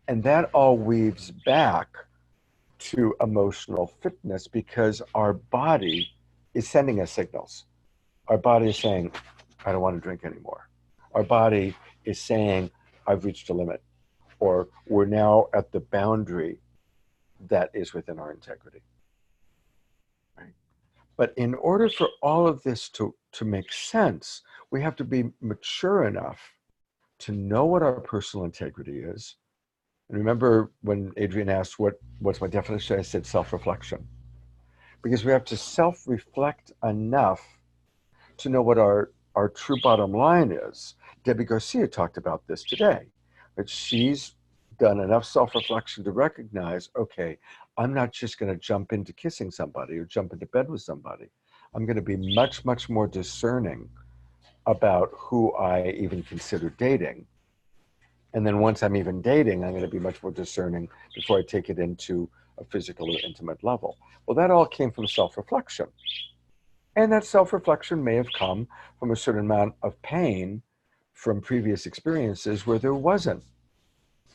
[SPEAKER 1] And that all weaves back to emotional fitness because our body is sending us signals. Our body is saying, I don't want to drink anymore. Our body is saying, I've reached a limit, or we're now at the boundary that is within our integrity. Right? But in order for all of this to make sense, we have to be mature enough to know what our personal integrity is. And remember when Adrienne asked, what's my definition? I said self-reflection. Because we have to self-reflect enough to know what our true bottom line is. Debbie Garcia talked about this today, that she's done enough self-reflection to recognize, okay, I'm not just going to jump into kissing somebody or jump into bed with somebody. I'm going to be much, much more discerning about who I even consider dating. And then once I'm even dating, I'm going to be much more discerning before I take it into a physical or intimate level. Well, that all came from self-reflection. And that self-reflection may have come from a certain amount of pain from previous experiences where there wasn't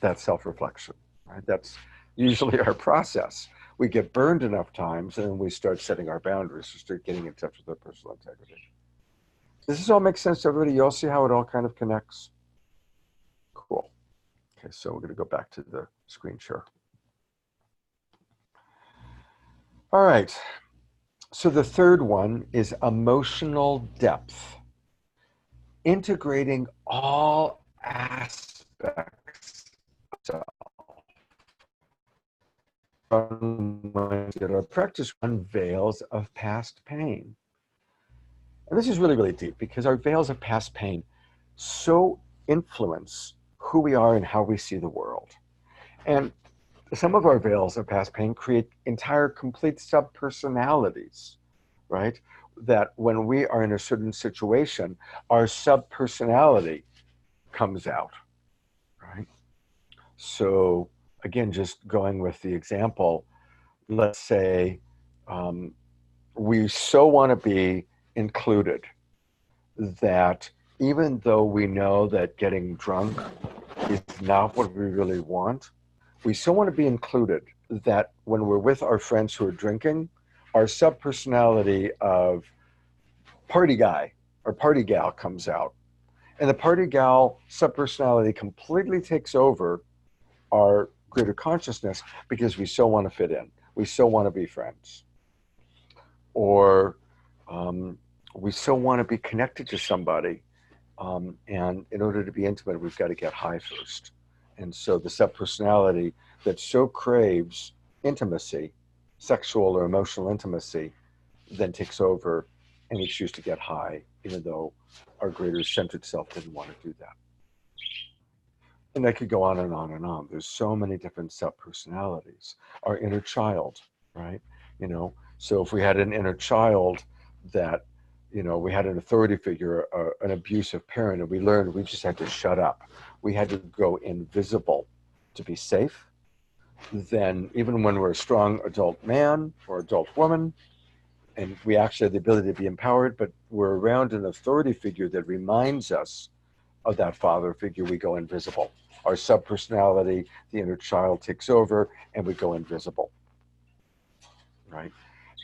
[SPEAKER 1] that self-reflection, right? That's usually our process. We get burned enough times and then we start setting our boundaries, we start getting in touch with our personal integrity. Does this all make sense to everybody? You all see how it all kind of connects? Cool. Okay, so we're going to go back to the screen share. All right. So the third one is emotional depth. Integrating all aspects of self. Our practice unveils of past pain. And this is really, really deep because our veils of past pain so influence who we are and how we see the world. And some of our veils of past pain create entire complete subpersonalities, right? That when we are in a certain situation, our subpersonality comes out, right? So again, just going with the example, let's say we so want to be included that even though we know that getting drunk is not what we really want, we so want to be included that when we're with our friends who are drinking, our subpersonality of party guy or party gal comes out. And the party gal subpersonality completely takes over our greater consciousness because we so want to fit in. We so want to be friends. Or we so want to be connected to somebody. And in order to be intimate, we've got to get high first. And so the subpersonality that so craves intimacy, sexual or emotional intimacy, then takes over and we choose to get high, even though our greater centered self didn't want to do that. And that could go on and on and on. There's so many different subpersonalities. Our inner child, right? You know, so if we had an inner child that, you know, we had an authority figure, an abusive parent, and we learned we just had to shut up. We had to go invisible to be safe. Then even when we're a strong adult man or adult woman, and we actually have the ability to be empowered, but we're around an authority figure that reminds us of that father figure, we go invisible. Our subpersonality, the inner child, takes over and we go invisible, right?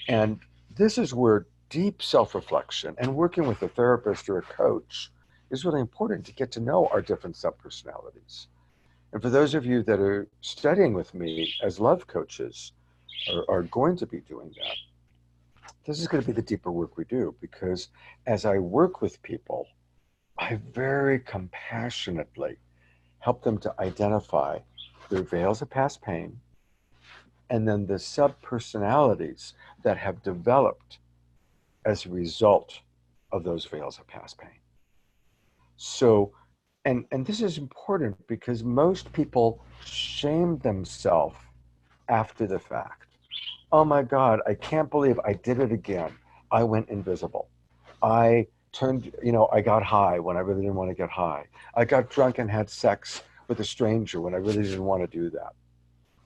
[SPEAKER 1] And this is where deep self-reflection and working with a therapist or a coach is really important to get to know our different subpersonalities. And for those of you that are studying with me as love coaches, or are going to be doing that, this is going to be the deeper work we do, because as I work with people, I very compassionately help them to identify their veils of past pain and then the subpersonalities that have developed as a result of those veils of past pain. So, and this is important because most people shame themselves after the fact. Oh my God, I can't believe I did it again. I went invisible. I turned, I got high when I really didn't want to get high. I got drunk and had sex with a stranger when I really didn't want to do that.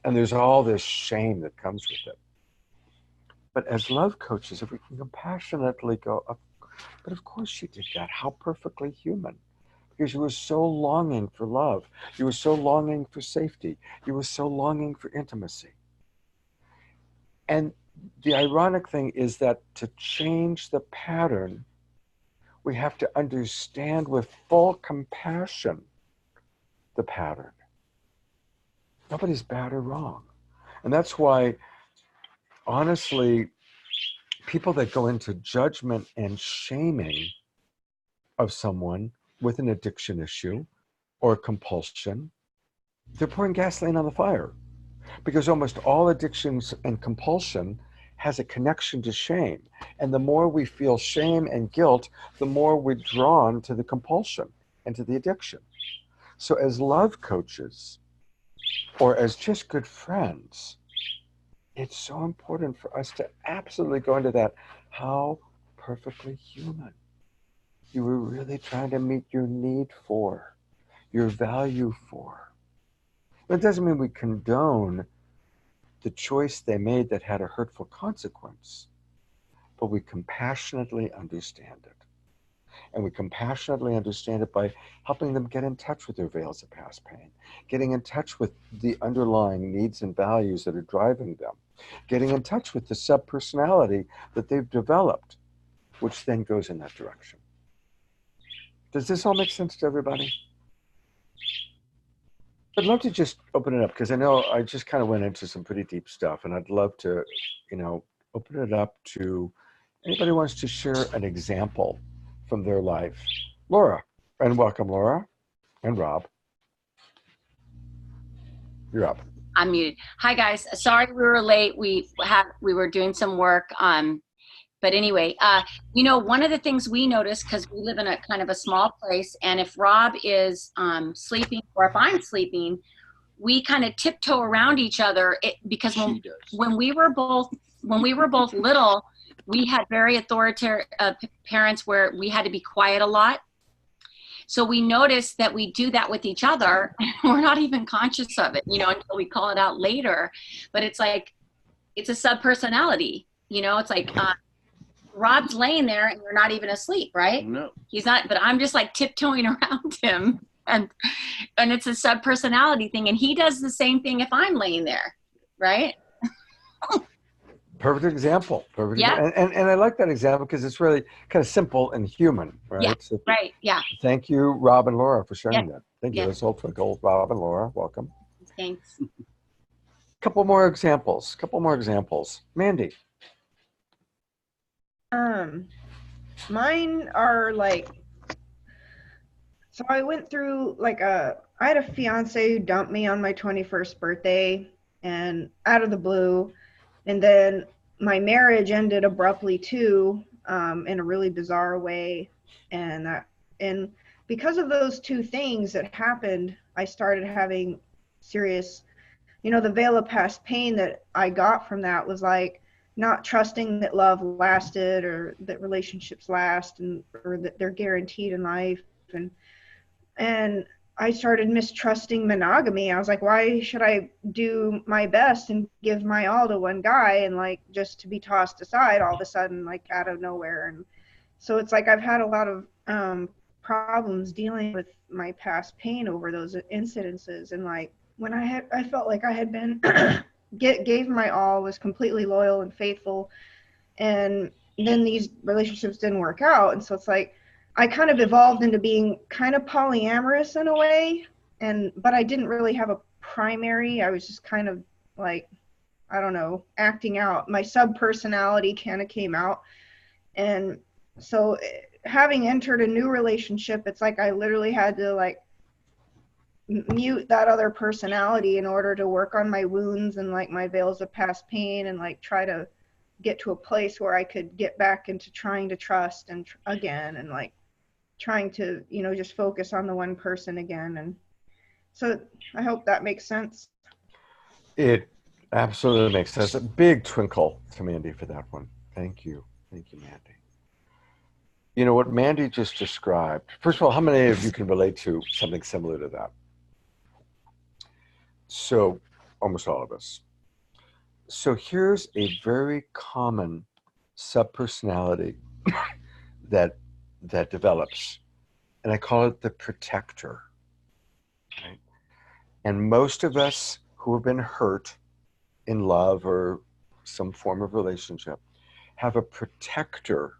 [SPEAKER 1] And there's all this shame that comes with it. But as love coaches, if we can compassionately go, but of course she did that. How perfectly human. Because you were so longing for love. You were so longing for safety. You were so longing for intimacy. And the ironic thing is that to change the pattern, we have to understand with full compassion the pattern. Nobody's bad or wrong. And that's why, honestly, people that go into judgment and shaming of someone with an addiction issue or compulsion, they're pouring gasoline on the fire. Because almost all addictions and compulsion has a connection to shame. And the more we feel shame and guilt, the more we're drawn to the compulsion and to the addiction. So as love coaches, or as just good friends, it's so important for us to absolutely go into that. How perfectly human. You were really trying to meet your need for, your value for. But it doesn't mean we condone the choice they made that had a hurtful consequence, but we compassionately understand it. And we compassionately understand it by helping them get in touch with their veils of past pain, getting in touch with the underlying needs and values that are driving them, getting in touch with the subpersonality that they've developed, which then goes in that direction. Does this all make sense to everybody? I'd love to just open it up because I know I just kind of went into some pretty deep stuff, and I'd love to, open it up to anybody who wants to share an example from their life. Laura, and welcome, Laura, and Rob. You're up.
[SPEAKER 10] I'm muted. Hi guys, sorry we were late. We were doing some work. But anyway, one of the things we notice, because we live in a kind of a small place, and if Rob is sleeping or if I'm sleeping, we kind of tiptoe around each other. Because when we were both little, we had very authoritarian parents where we had to be quiet a lot. So we noticed that we do that with each other, and we're not even conscious of it, until we call it out later. But it's like, it's a subpersonality, it's like, Rob's laying there and you're not even asleep, right?
[SPEAKER 11] No.
[SPEAKER 10] He's not, but I'm just like tiptoeing around him, and it's a subpersonality thing. And he does the same thing if I'm laying there, right?
[SPEAKER 1] Perfect example. Perfect.
[SPEAKER 10] Yeah.
[SPEAKER 1] And I like that example because it's really kind of simple and human, right?
[SPEAKER 10] Yeah.
[SPEAKER 1] So
[SPEAKER 10] Right. Yeah.
[SPEAKER 1] thank you, Rob and Laura, for sharing
[SPEAKER 10] Yeah.
[SPEAKER 1] that. Thank you.
[SPEAKER 10] Yeah.
[SPEAKER 1] Let's hold for gold. Rob and Laura, welcome.
[SPEAKER 10] Thanks.
[SPEAKER 1] Couple more examples. Mandy.
[SPEAKER 12] Mine are like, so I went through I had a fiance who dumped me on my 21st birthday and out of the blue. And then my marriage ended abruptly too, in a really bizarre way. And because of those two things that happened, I started having serious, the veil of past pain that I got from that was like, not trusting that love lasted or that relationships last or that they're guaranteed in life. And I started mistrusting monogamy. I was like, why should I do my best and give my all to one guy and just to be tossed aside all of a sudden, out of nowhere? So it's like I've had a lot of problems dealing with my past pain over those incidences. And like when I felt like I had been gave my all, was completely loyal and faithful, and then these relationships didn't work out. And so it's like I kind of evolved into being kind of polyamorous in a way, but I didn't really have a primary. I was just kind of like, I don't know, acting out. My sub-personality kind of came out. And so having entered a new relationship, it's like I literally had to like mute that other personality in order to work on my wounds and like my veils of past pain, and like try to get to a place where I could get back into trying to trust and again, and like trying to, you know, just focus on the one person again. And so I hope that makes sense.
[SPEAKER 1] It absolutely makes sense. A big twinkle to Mandy for that one. Thank you. Thank you, Mandy. You know what Mandy just described. First of all, how many of you can relate to something similar to that? So, almost all of us. So here's a very common subpersonality that develops, and I call it the protector. Right? And most of us who have been hurt in love or some form of relationship have a protector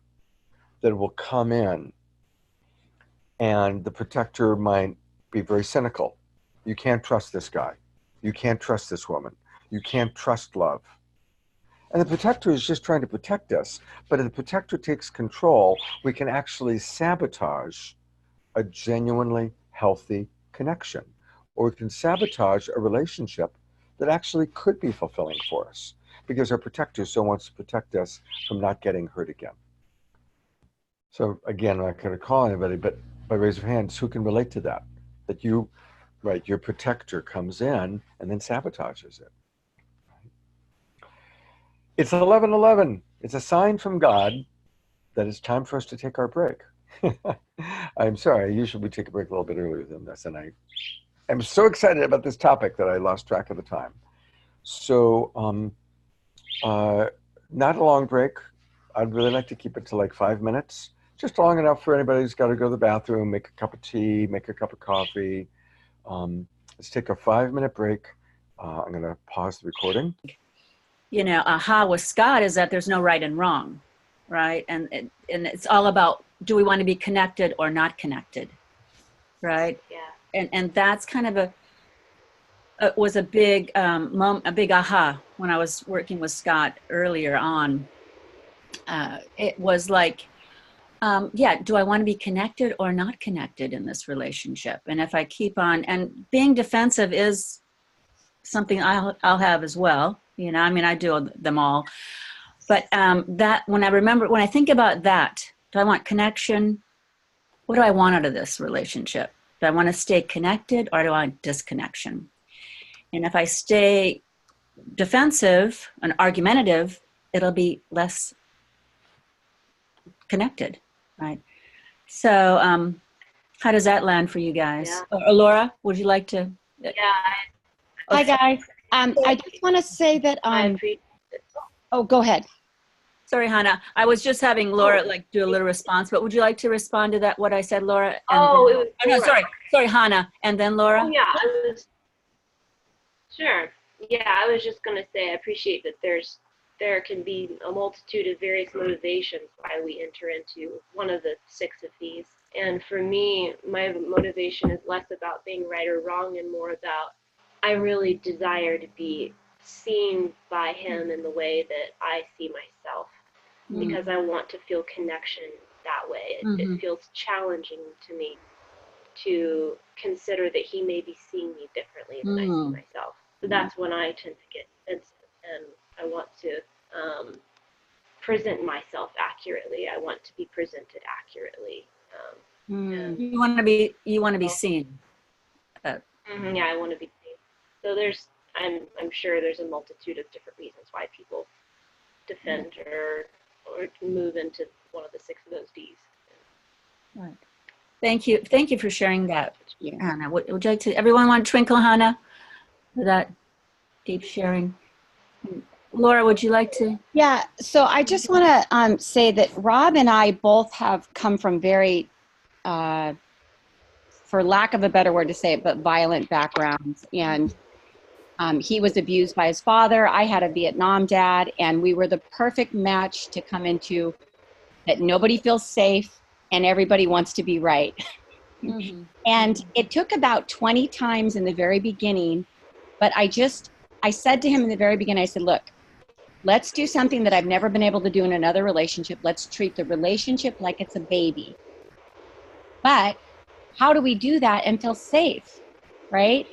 [SPEAKER 1] that will come in, and the protector might be very cynical. You can't trust this guy. You can't trust this woman. You can't trust love. And the protector is just trying to protect us. But if the protector takes control, we can actually sabotage a genuinely healthy connection. Or we can sabotage a relationship that actually could be fulfilling for us, because our protector so wants to protect us from not getting hurt again. So again, I'm not going to call anybody, but by raise of hands, who can relate to that? That you, right, your protector comes in and then sabotages it. It's 11:11. It's a sign from God that it's time for us to take our break. I'm sorry, usually we take a break a little bit earlier than this, and I am so excited about this topic that I lost track of the time. So, not a long break. I'd really like to keep it to like 5 minutes, just long enough for anybody who's got to go to the bathroom, make a cup of tea, make a cup of coffee. Let's take a 5-minute break. I'm going to pause the recording.
[SPEAKER 8] You know, aha with Scott is that there's no right and wrong, right? And it's all about, do we want to be connected or not connected, right?
[SPEAKER 5] Yeah.
[SPEAKER 8] And that's kind of was a big a big aha when I was working with Scott earlier on. It was like, yeah, do I want to be connected or not connected in this relationship? And if I keep on, and being defensive is something I'll have as well. You know, I mean, I do them all. But that, when I think about that, do I want connection? What do I want out of this relationship? Do I want to stay connected, or do I want disconnection? And if I stay defensive and argumentative, it'll be less connected, right? So how does that land for you guys?
[SPEAKER 5] Yeah.
[SPEAKER 8] Or Laura, would you like to?
[SPEAKER 5] Yeah.
[SPEAKER 11] Hi, guys. I just want to say that,
[SPEAKER 5] I appreciate it.
[SPEAKER 11] oh, go ahead.
[SPEAKER 8] Sorry, Hannah. I was just having Laura do a little response, but would you like to respond to that, what I said, Laura? And
[SPEAKER 5] Oh,
[SPEAKER 8] then,
[SPEAKER 5] it was
[SPEAKER 8] no,
[SPEAKER 5] Laura.
[SPEAKER 8] sorry, Hannah. And then Laura?
[SPEAKER 5] Oh, yeah, sure. Yeah, I was just going to say, I appreciate that there can be a multitude of various motivations why we enter into one of the 6 of these. And for me, my motivation is less about being right or wrong and more about, I really desire to be seen by him in the way that I see myself, because I want to feel connection that way. It feels challenging to me to consider that he may be seeing me differently than I see myself. So that's when I tend to get defensive, and I want to present myself accurately. I want to be presented accurately.
[SPEAKER 8] You want to be seen.
[SPEAKER 5] Yeah, I want to be seen. So I'm sure there's a multitude of different reasons why people defend or move into one of the 6 of those Ds.
[SPEAKER 8] Right. Thank you for sharing that, Hannah. Would you like to? Everyone want to twinkle Hannah for that deep sharing? Laura, would you like to?
[SPEAKER 11] Yeah, so I just want to say that Rob and I both have come from very, for lack of a better word to say it, but violent backgrounds. And he was abused by his father. I had a Vietnam dad, and we were the perfect match to come into that nobody feels safe and everybody wants to be right.
[SPEAKER 8] Mm-hmm.
[SPEAKER 11] And it took about 20 times in the very beginning, but I said to him in the very beginning, I said, look, let's do something that I've never been able to do in another relationship. Let's treat the relationship like it's a baby. But how do we do that and feel safe, right?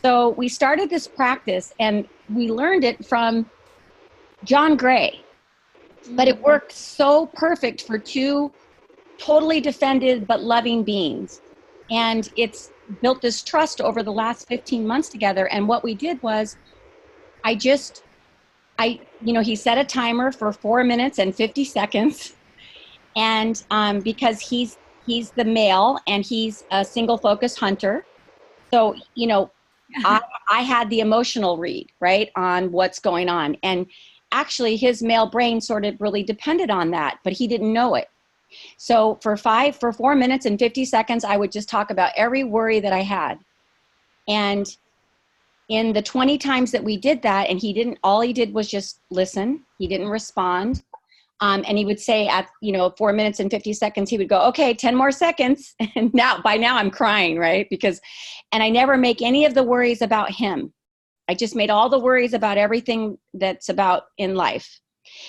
[SPEAKER 11] So we started this practice and we learned it from John Gray, but it worked so perfect for two totally defended but loving beings. And it's built this trust over the last 15 months together. And what we did was he set a timer for 4 minutes and 50 seconds. And because he's the male and he's a single focus hunter. So, I had the emotional read, right, on what's going on. And actually his male brain sort of really depended on that, but he didn't know it. So for 4 minutes and 50 seconds, I would just talk about every worry that I had. And in the 20 times that we did that, and all he did was just listen. He didn't respond. And he would say at, 4 minutes and 50 seconds, he would go, okay, 10 more seconds. And by now I'm crying, right? And I never make any of the worries about him. I just made all the worries about everything that's about in life.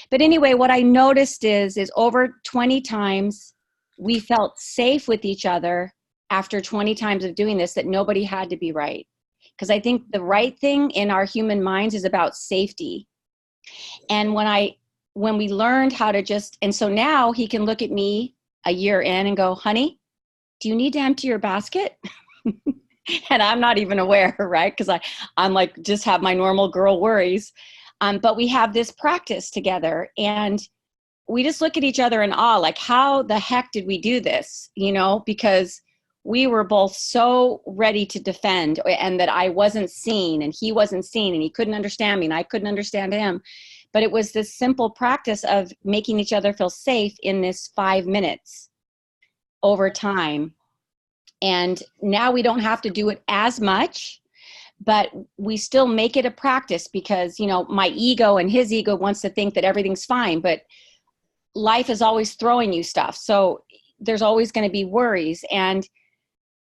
[SPEAKER 11] But anyway, what I noticed is over 20 times we felt safe with each other after 20 times of doing this, that nobody had to be right. Because I think the right thing in our human minds is about safety. And when we learned how to and so now he can look at me a year in and go, honey, do you need to empty your basket? And I'm not even aware, right? Because I'm like, just have my normal girl worries. But we have this practice together and we just look at each other in awe, like how the heck did we do this? Because we were both so ready to defend, and that I wasn't seen and he wasn't seen and he couldn't understand me and I couldn't understand him. But it was this simple practice of making each other feel safe in this 5 minutes over time. And now we don't have to do it as much, but we still make it a practice because, my ego and his ego wants to think that everything's fine, but life is always throwing you stuff. So there's always going to be worries. And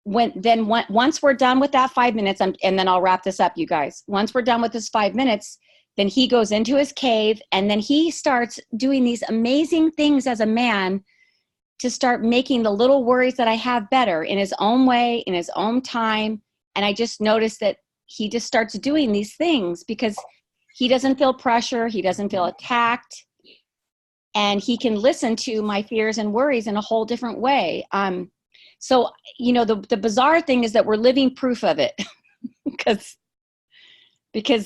[SPEAKER 11] once we're done with that 5 minutes, and then I'll wrap this up, you guys. Once we're done with this 5 minutes, then he goes into his cave and then he starts doing these amazing things as a man to start making the little worries that I have better in his own way, in his own time. And I just noticed that he just starts doing these things because he doesn't feel pressure. He doesn't feel attacked. And he can listen to my fears and worries in a whole different way. So, the bizarre thing is that we're living proof of it because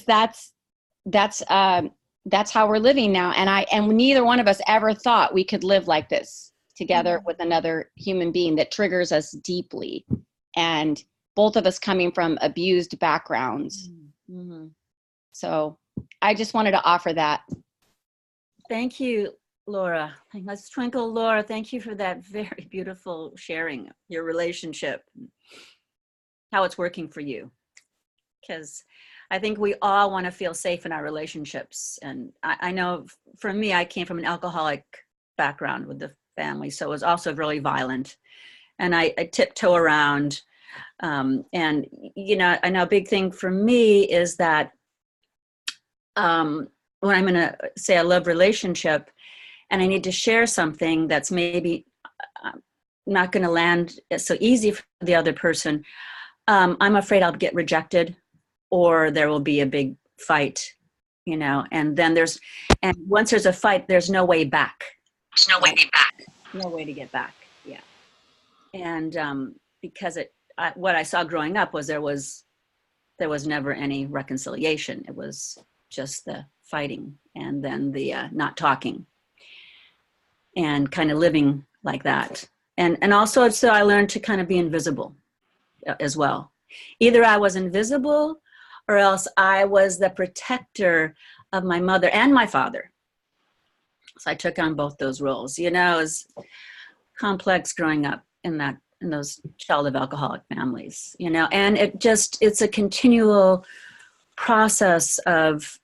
[SPEAKER 11] that's how we're living now. And neither one of us ever thought we could live like this together with another human being that triggers us deeply. And both of us coming from abused backgrounds.
[SPEAKER 8] Mm-hmm.
[SPEAKER 11] So I just wanted to offer that.
[SPEAKER 8] Thank you, Laura. Let's twinkle, Laura. Thank you for that very beautiful sharing, your relationship, how it's working for you. Because I think we all want to feel safe in our relationships. And I know for me, I came from an alcoholic background with the family, so it was also really violent. And I tiptoe around. And, I know a big thing for me is that when I'm going to say a love relationship and I need to share something that's maybe not going to land so easy for the other person, I'm afraid I'll get rejected or there will be a big fight, and then and once there's a fight, there's no way back. There's no way back. No way to get back. Yeah. And because what I saw growing up was there was never any reconciliation. It was just the fighting and then the not talking and kind of living like that. And also, so I learned to kind of be invisible as well. Either I was invisible or else I was the protector of my mother and my father. So I took on both those roles. You know, it was complex growing up in those child of alcoholic families, you know, and it's a continual process of,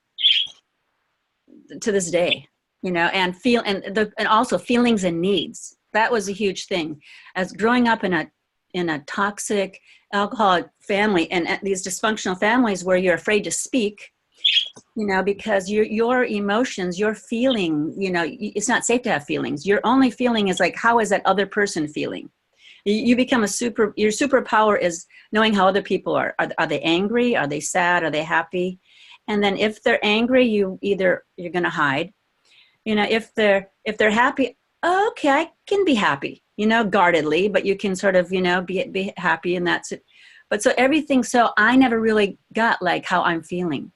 [SPEAKER 8] to this day, you know, and also feelings and needs. That was a huge thing. As growing up in a toxic alcoholic family and these dysfunctional families where you're afraid to speak, you know, because your emotions, your feeling, you know, it's not safe to have feelings. Your only feeling is like, how is that other person feeling? You become your superpower is knowing how other people are. Are they angry? Are they sad? Are they happy? And then if they're angry, you're going to hide. You know, if they're happy, okay, I can be happy, you know, guardedly, but you can sort of, you know, be happy, and that's it. But so I never really got like how I'm feeling,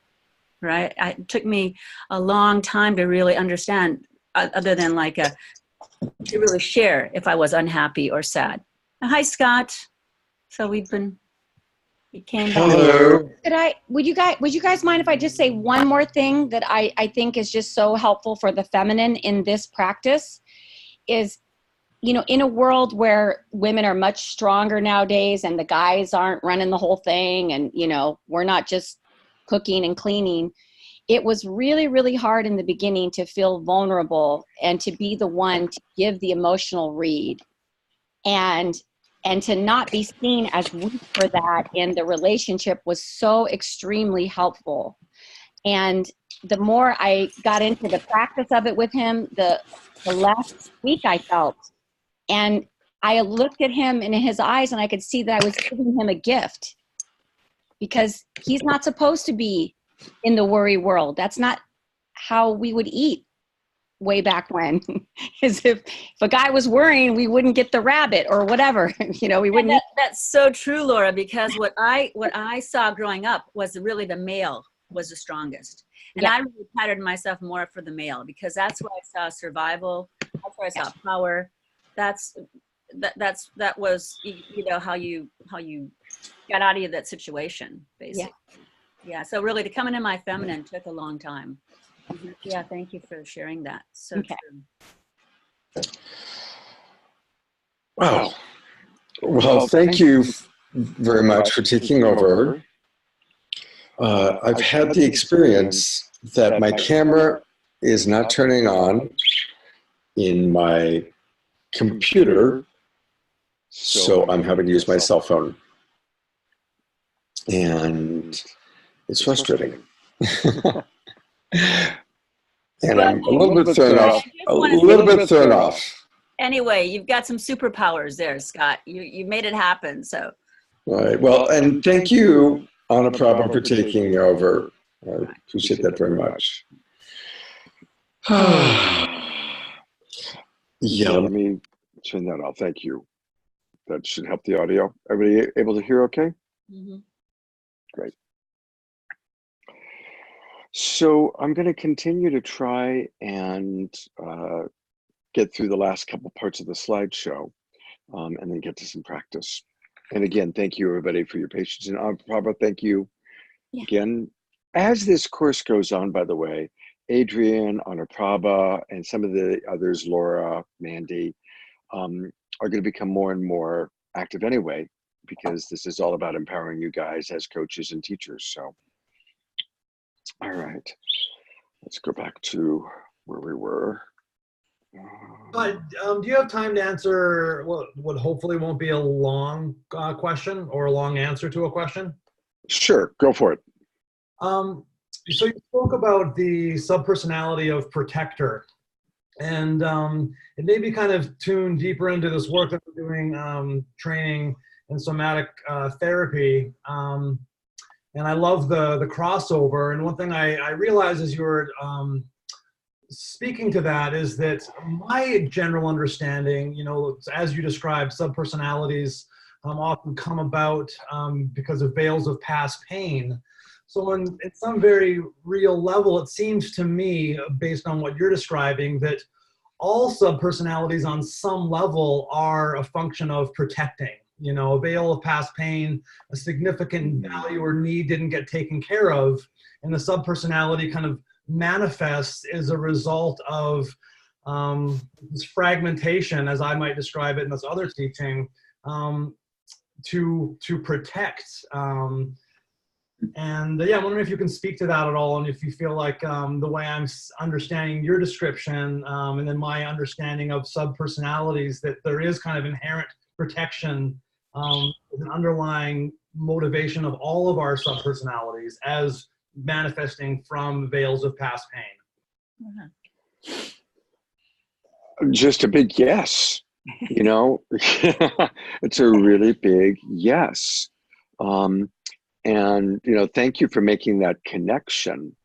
[SPEAKER 8] right? It took me a long time to really understand, other than like to really share if I was unhappy or sad. Hi, Scott. So we came back.
[SPEAKER 1] Hello.
[SPEAKER 11] Would you guys mind if I just say one more thing that I think is just so helpful for the feminine in this practice is, you know, in a world where women are much stronger nowadays and the guys aren't running the whole thing, and, you know, we're not just cooking and cleaning. It was really, really hard in the beginning to feel vulnerable and to be the one to give the emotional read, and to not be seen as weak for that in the relationship was so extremely helpful. And the more I got into the practice of it with him, the less weak I felt. And I looked at him in his eyes and I could see that I was giving him a gift, because he's not supposed to be in the worry world. That's not how we would eat way back when. As if a guy was worrying, we wouldn't get the rabbit or whatever. You know, we wouldn't.
[SPEAKER 8] That's so true, Laura, because what I saw growing up was really the male was the strongest. And
[SPEAKER 11] Yeah.
[SPEAKER 8] I really patterned myself more for the male, because that's where I saw survival. That's where I saw power. That was, you know, how you got out of that situation, basically. Yeah. So really, to come into my feminine took a long time. Yeah. Thank you for sharing that. So true.
[SPEAKER 1] Wow. Well, thank you very much for taking over. I've had the experience that my camera is not turning on in my computer, so I'm having to use my cell phone. And it's frustrating. And I'm a little bit thrown off.
[SPEAKER 8] Anyway, you've got some superpowers there, Scott. You made it happen. So.
[SPEAKER 1] All right. Well, and thank you, Anna Prabha, for taking over. I appreciate that very much.
[SPEAKER 13] Yeah, let me turn that off. Thank you. That should help the audio. Everybody able to hear okay?
[SPEAKER 8] Mm-hmm.
[SPEAKER 13] Great. So I'm going to continue to try and get through the last couple parts of the slideshow and then get to some practice. And again, thank you everybody for your patience. And Prabha, thank you again. As this course goes on, by the way, Adrian, Anna Prabha, and some of the others, Laura, Mandy, are going to become more and more active anyway, because this is all about empowering you guys as coaches and teachers. So, all right, let's go back to where we were.
[SPEAKER 4] But do you have time to answer what hopefully won't be a long question or a long answer to a question?
[SPEAKER 13] Sure, go for it.
[SPEAKER 4] So you spoke about the subpersonality of protector, and it may be kind of tuned deeper into this work that we're doing, training in somatic therapy. And I love the crossover. And one thing I realized as you were speaking to that is that my general understanding, you know, as you described, subpersonalities often come about because of veils of past pain. So at some very real level, it seems to me, based on what you're describing, that all subpersonalities on some level are a function of protecting. You know, a veil of past pain, a significant value or need didn't get taken care of, and the subpersonality kind of manifests is a result of this fragmentation, as I might describe it in this other teaching, to protect. And yeah, I'm wondering if you can speak to that at all, and if you feel like the way I'm understanding your description, and then my understanding of subpersonalities, that there is kind of inherent protection, an underlying motivation of all of our subpersonalities as manifesting from veils of past pain.
[SPEAKER 13] Just a big yes. You know, it's a really big yes. And, you know, thank you for making that connection.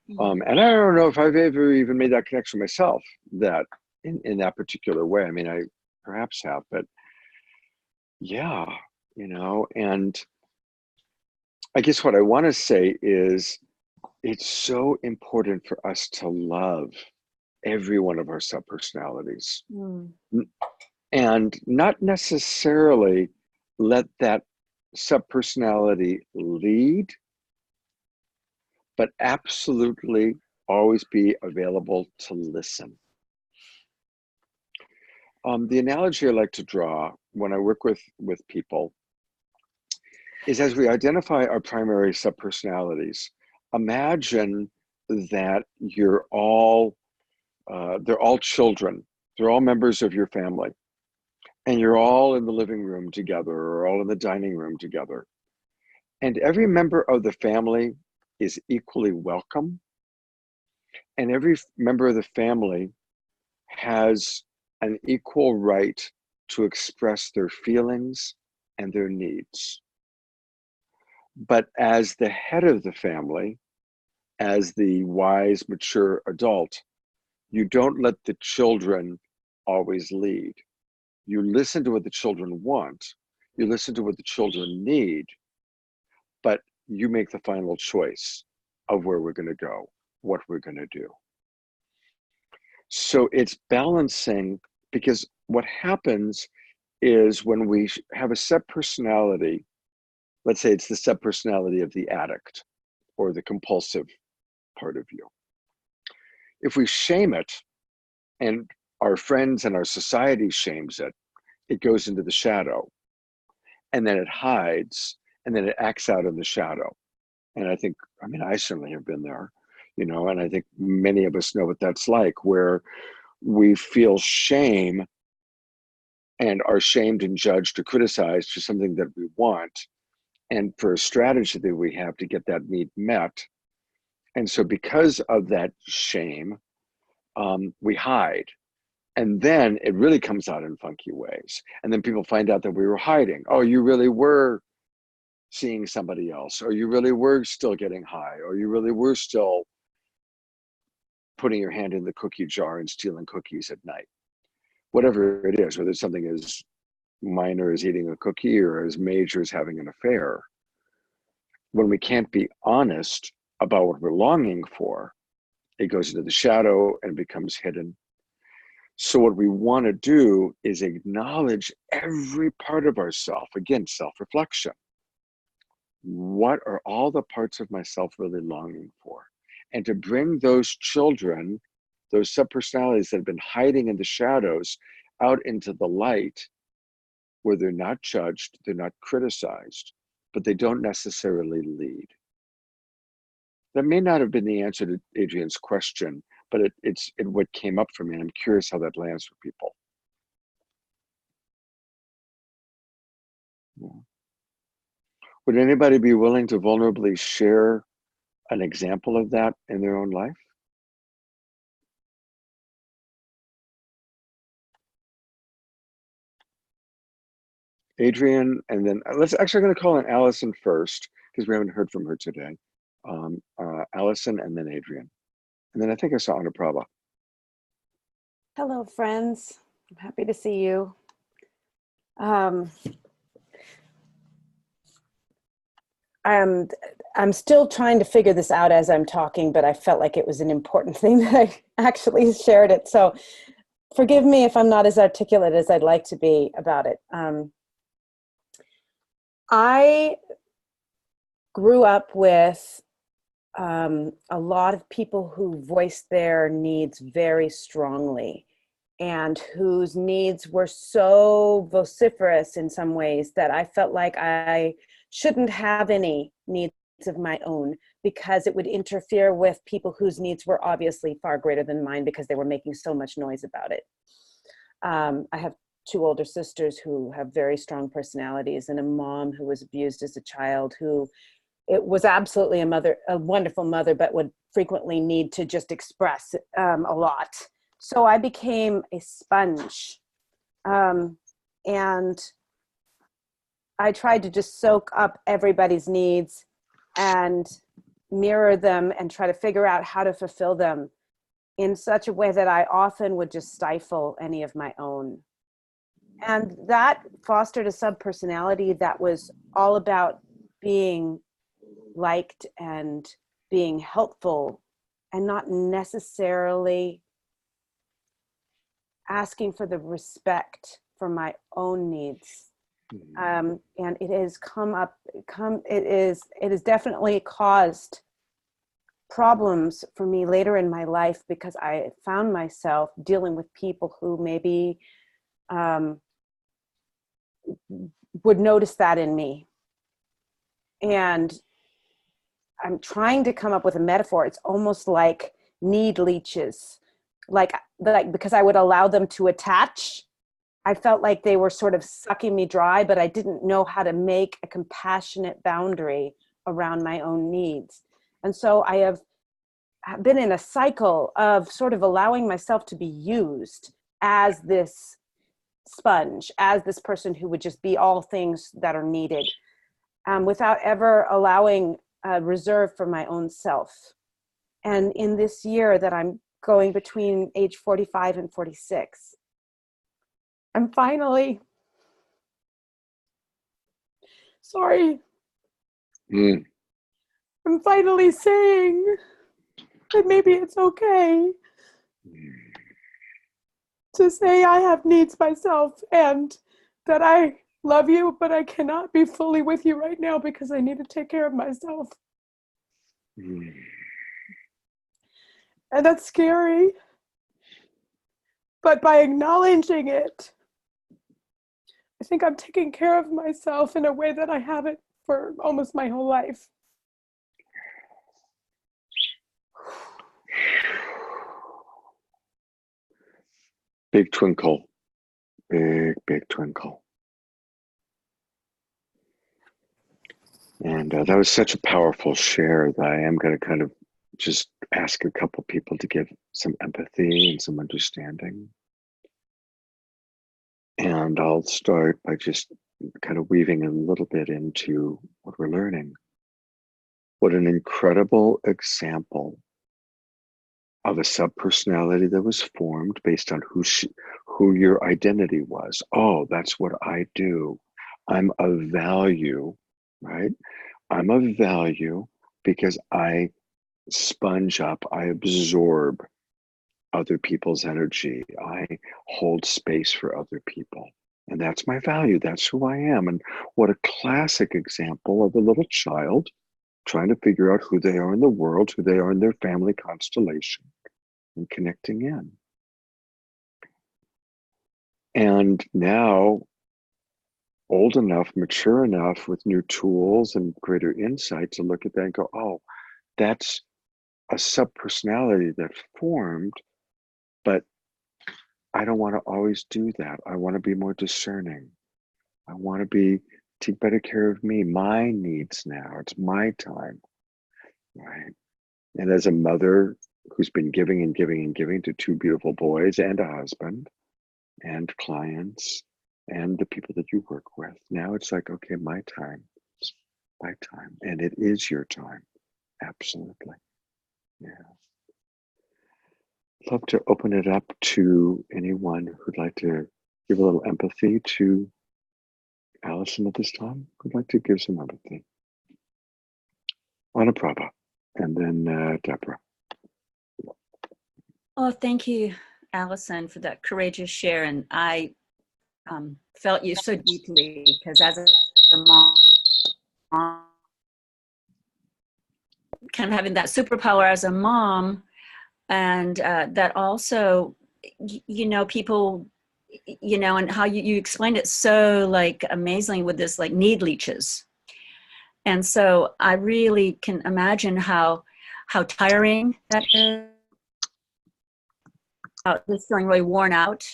[SPEAKER 13] And I don't know if I've ever even made that connection myself, that in that particular way. I mean, I perhaps have, but yeah, you know, and I guess what I want to say is it's so important for us to love every one of our subpersonalities. And not necessarily let that subpersonality lead, but absolutely always be available to listen. The analogy I like to draw when I work with people is, as we identify our primary subpersonalities, imagine that you're all, they're all children, they're all members of your family. And you're all in the living room together, or all in the dining room together. And every member of the family is equally welcome. And every member of the family has an equal right to express their feelings and their needs. But as the head of the family, as the wise, mature adult, you don't let the children always lead. You listen to what the children want, you listen to what the children need, but you make the final choice of where we're going to go, what we're going to do. So it's balancing, because what happens is when we have a subpersonality, let's say it's the subpersonality of the addict or the compulsive part of you. If we shame it, and our friends and our society shames it, it goes into the shadow, and then it hides, and then it acts out in the shadow. And I think, I mean, I certainly have been there, you know, and I think many of us know what that's like, where we feel shame and are shamed and judged or criticized for something that we want, and for a strategy that we have to get that need met. And so because of that shame, we hide. And then it really comes out in funky ways. And then people find out that we were hiding. Oh, you really were seeing somebody else, or you really were still getting high, or you really were still putting your hand in the cookie jar and stealing cookies at night. Whatever it is, whether it's something as minor as eating a cookie or as major as having an affair, when we can't be honest about what we're longing for, it goes into the shadow and becomes hidden. So what we want to do is acknowledge every part of ourself. Again, self-reflection. What are all the parts of myself really longing for? And to bring those children, those subpersonalities that have been hiding in the shadows, out into the light, where they're not judged, they're not criticized, but they don't necessarily lead. That may not have been the answer to Adrian's question, but it's what came up for me, and I'm curious how that lands for people. Yeah. Would anybody be willing to vulnerably share an example of that in their own life? Adrian, and then let's actually, I'm going to call on Allison first, because we haven't heard from her today. Allison, and then Adrian. And then I think I saw Anuprabha.
[SPEAKER 14] Hello, friends. I'm happy to see you. I'm still trying to figure this out as I'm talking, but I felt like it was an important thing that I actually shared it. So forgive me if I'm not as articulate as I'd like to be about it. I grew up with a lot of people who voiced their needs very strongly and whose needs were so vociferous in some ways that I felt like I shouldn't have any needs of my own, because it would interfere with people whose needs were obviously far greater than mine because they were making so much noise about it. I have two older sisters who have very strong personalities, and a mom who was abused as a child, who it was absolutely a wonderful mother, but would frequently need to just express a lot. So I became a sponge, and I tried to just soak up everybody's needs and mirror them and try to figure out how to fulfill them in such a way that I often would just stifle any of my own. And that fostered a subpersonality that was all about being liked and being helpful, and not necessarily asking for the respect for my own needs. And it has it has definitely caused problems for me later in my life, because I found myself dealing with people who maybe would notice that in me. And I'm trying to come up with a metaphor. It's almost like need leeches, like because I would allow them to attach. I felt like they were sort of sucking me dry, but I didn't know how to make a compassionate boundary around my own needs. And so I have been in a cycle of sort of allowing myself to be used as this sponge, as this person who would just be all things that are needed, without ever allowing reserve for my own self. And in this year that I'm going between age 45 and 46, I'm finally, I'm finally saying that maybe it's okay to say I have needs myself, and that I love you, but I cannot be fully with you right now because I need to take care of myself. And that's scary. But by acknowledging it, I think I'm taking care of myself in a way that I haven't for almost my whole life.
[SPEAKER 13] Big twinkle. Big, big twinkle. And that was such a powerful share that I am going to kind of just ask a couple people to give some empathy and some understanding. And I'll start by just kind of weaving a little bit into what we're learning. What an incredible example of a subpersonality that was formed based on who your identity was. Oh, that's what I do. I'm of value, right? I'm of value because I sponge up, I absorb other people's energy. I hold space for other people. And that's my value. That's who I am. And what a classic example of a little child trying to figure out who they are in the world, who they are in their family constellation, and connecting in. And now, old enough, mature enough, with new tools and greater insight to look at that and go, oh, that's a subpersonality that formed, but I don't want to always do that. I want to be more discerning. I want to take better care of me, my needs now. It's my time, right? And as a mother who's been giving and giving and giving to two beautiful boys and a husband and clients and the people that you work with, now it's like, okay, my time. It's my time. And it is your time. Absolutely. Yeah. Love to open it up to anyone who'd like to give a little empathy to Allison at this time. Who'd like to give some empathy? Anaprabha, and then Deborah.
[SPEAKER 8] Oh, thank you, Allison, for that courageous share. And I felt you so deeply, because as a mom, kind of having that superpower as a mom, and that also, you know, people, you know, and how you explained it so like amazingly with this like need leeches. And so I really can imagine how tiring that is, just feeling really worn out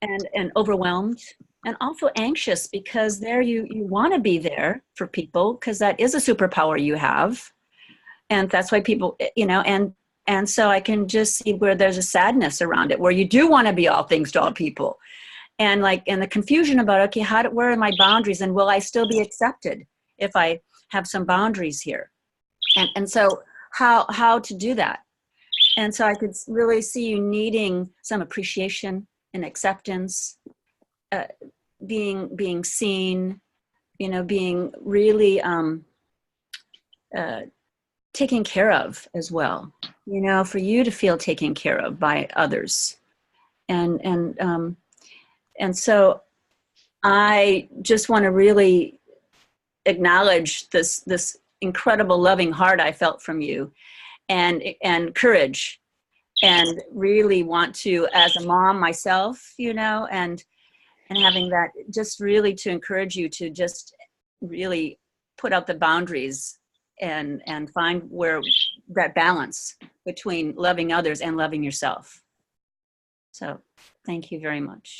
[SPEAKER 8] and overwhelmed and also anxious, because there you want to be there for people, because that is a superpower you have. And that's why people, you know, and so I can just see where there's a sadness around it, where you do want to be all things to all people. And like, and the confusion about, okay, where are my boundaries, and will I still be accepted if I have some boundaries here? And so how to do that? And so I could really see you needing some appreciation and acceptance, being seen, you know, being really taken care of as well, you know, for you to feel taken care of by others. And so I just want to really acknowledge this incredible loving heart I felt from you, and courage, and really want to, as a mom myself, you know, and having that, just really to encourage you to just really put out the boundaries and find where that balance between loving others and loving yourself. So thank you very much.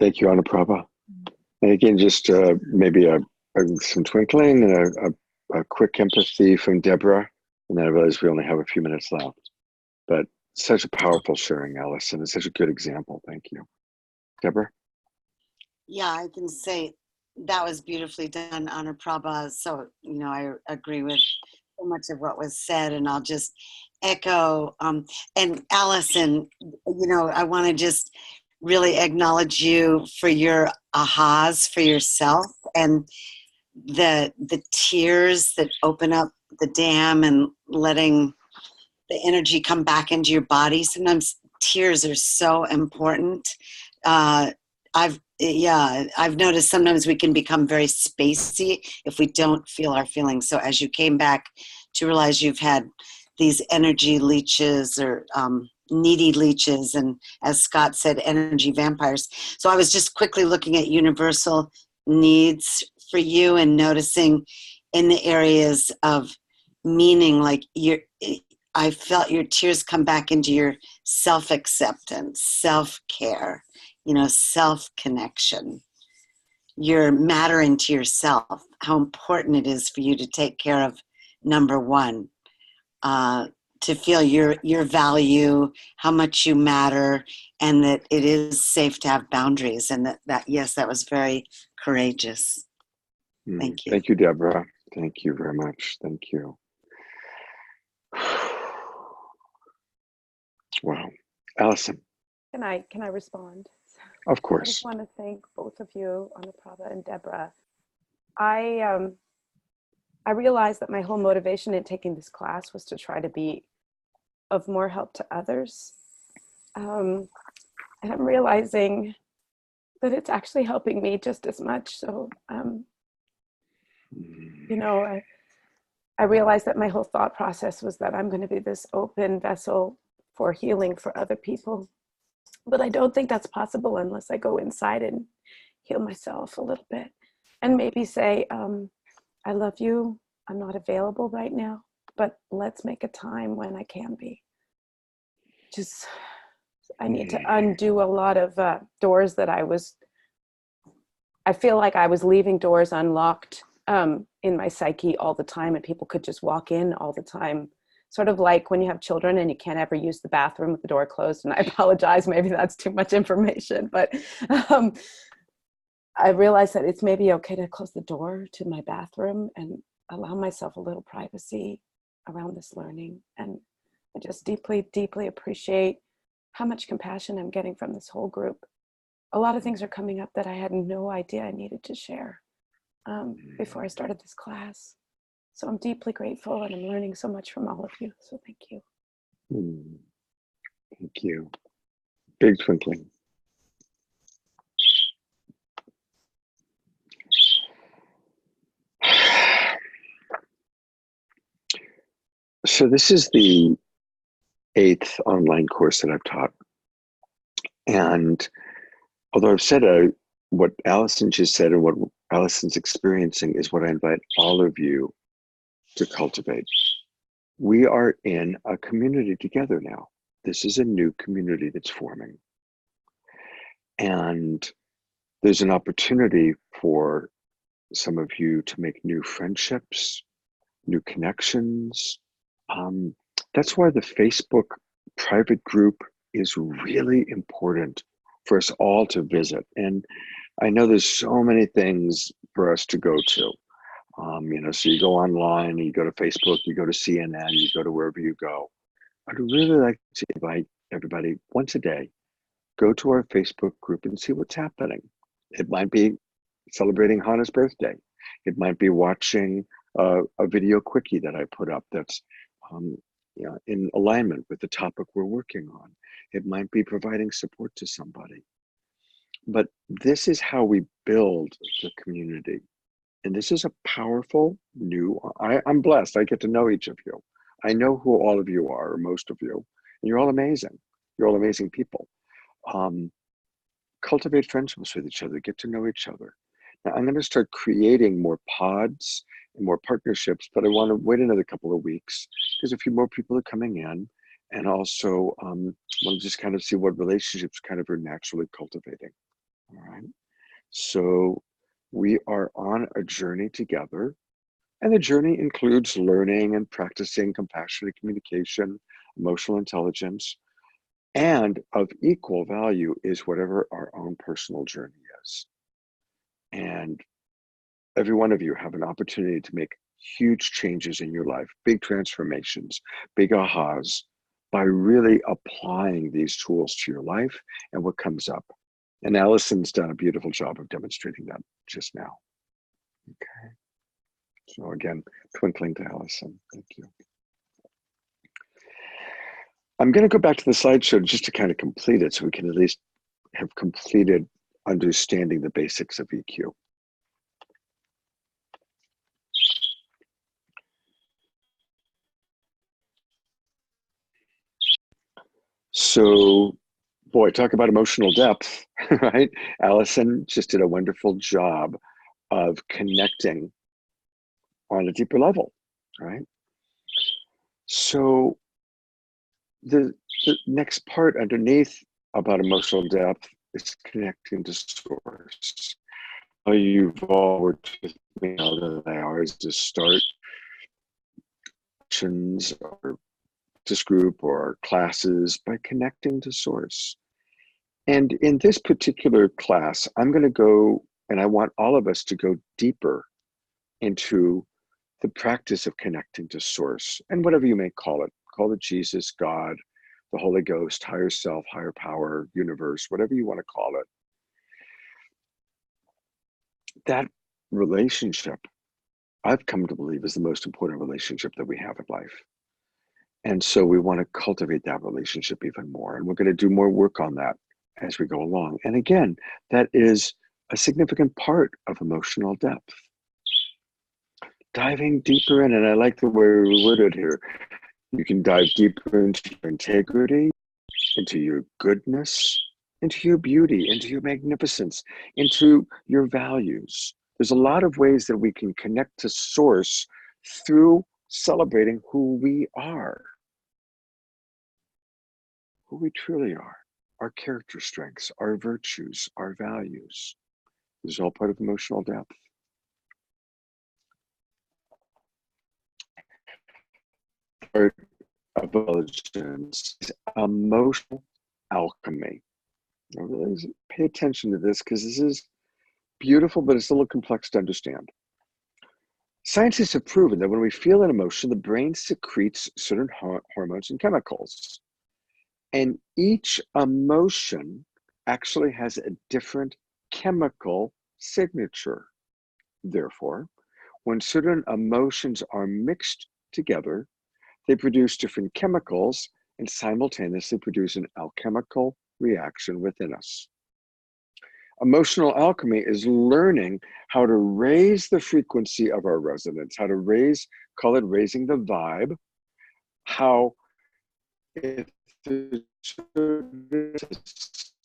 [SPEAKER 13] Thank you, Anuprabha. And again, just maybe some twinkling and a quick empathy from Deborah. And then I realize we only have a few minutes left. But such a powerful sharing, Allison. It's such a good example. Thank you. Deborah?
[SPEAKER 3] Yeah, I can say that was beautifully done, Anuprabha. So, you know, I agree with so much of what was said, and I'll just echo. And Allison, you know, I want to just really acknowledge you for your ahas for yourself, and the tears that open up the dam and letting the energy come back into your body. Sometimes tears are so important. I've noticed sometimes we can become very spacey if we don't feel our feelings. So as you came back to realize you've had these energy leeches, or needy leeches, and as Scott said, energy vampires. So I was just quickly looking at universal needs for you and noticing in the areas of meaning, like I felt your tears come back into your self-acceptance, self-care, you know, self-connection. You're mattering to yourself, how important it is for you to take care of number one, to feel your value, how much you matter, and that it is safe to have boundaries. And that yes, that was very courageous. Thank you.
[SPEAKER 13] Thank you, Deborah. Thank you very much. Thank you. Wow. Allison.
[SPEAKER 14] Can I respond?
[SPEAKER 13] Of
[SPEAKER 14] I
[SPEAKER 13] course.
[SPEAKER 14] just want to thank both of you, Anuprabha and Deborah. I realized that my whole motivation in taking this class was to try to be of more help to others. And I'm realizing that it's actually helping me just as much. So, you know, I realized that my whole thought process was that I'm going to be this open vessel for healing for other people. But I don't think that's possible unless I go inside and heal myself a little bit, and maybe say, I love you, I'm not available right now, but let's make a time when I can be. Just, I need to undo a lot of doors that I feel like I was leaving doors unlocked in my psyche all the time, and people could just walk in all the time. Sort of like when you have children and you can't ever use the bathroom with the door closed. And I apologize, maybe that's too much information, but I realized that it's maybe okay to close the door to my bathroom and allow myself a little privacy around this learning. And I just deeply, deeply appreciate how much compassion I'm getting from this whole group. A lot of things are coming up that I had no idea I needed to share before I started this class. So I'm deeply grateful, and I'm learning so much from all of you. So thank you.
[SPEAKER 13] Thank you. Big twinkling. So this is the 8th online course that I've taught. And although I've said what Allison just said and what Allison's experiencing is what I invite all of you to cultivate. We are in a community together now. This is a new community that's forming. And there's an opportunity for some of you to make new friendships, new connections. That's why the Facebook private group is really important for us all to visit. And I know there's so many things for us to go to. So you go online, you go to Facebook, you go to CNN, you go to wherever you go. I'd really like to invite everybody once a day, go to our Facebook group and see what's happening. It might be celebrating Hannah's birthday. It might be watching a video quickie that I put up that's in alignment with the topic we're working on. It might be providing support to somebody. But this is how we build the community. And this is a powerful new, I'm blessed. I get to know each of you. I know who all of you are, or most of you, and you're all amazing. You're all amazing people. Cultivate friendships with each other, get to know each other. Now I'm going to start creating more pods and more partnerships, but I want to wait another couple of weeks because a few more people are coming in, and also want to just kind of see what relationships kind of are naturally cultivating. All right. So we are on a journey together, and the journey includes learning and practicing compassionate communication, emotional intelligence, and of equal value is whatever our own personal journey is. And every one of you have an opportunity to make huge changes in your life, big transformations, big ahas, by really applying these tools to your life and what comes up. And Allison's done a beautiful job of demonstrating that just now. Okay. So again, twinkling to Allison. Thank you. I'm going to go back to the slideshow just to kind of complete it so we can at least have completed understanding the basics of EQ. So, boy, talk about emotional depth, right? Allison just did a wonderful job of connecting on a deeper level, right? So the next part underneath about emotional depth is connecting to source. You've all worked with me now that I always just start sessions or this group or classes by connecting to source. And in this particular class, I'm going to go, and I want all of us to go deeper into the practice of connecting to source, and whatever you may call it Jesus, God, the Holy Ghost, higher self, higher power, universe, whatever you want to call it. That relationship, I've come to believe, is the most important relationship that we have in life. And so we want to cultivate that relationship even more. And we're going to do more work on that as we go along. And again, that is a significant part of emotional depth. Diving deeper in, and I like the way we worded here. You can dive deeper into your integrity, into your goodness, into your beauty, into your magnificence, into your values. There's a lot of ways that we can connect to source through celebrating who we are, who we truly are, our character strengths, our virtues, our values. This is all part of emotional depth. Part of intelligence is emotional alchemy. Now really pay attention to this because this is beautiful, but it's a little complex to understand. Scientists have proven that when we feel an emotion, the brain secretes certain hormones and chemicals. And each emotion actually has a different chemical signature. Therefore, when certain emotions are mixed together, they produce different chemicals and simultaneously produce an alchemical reaction within us. Emotional alchemy is learning how to raise the frequency of our resonance, how to call it raising the vibe how if there's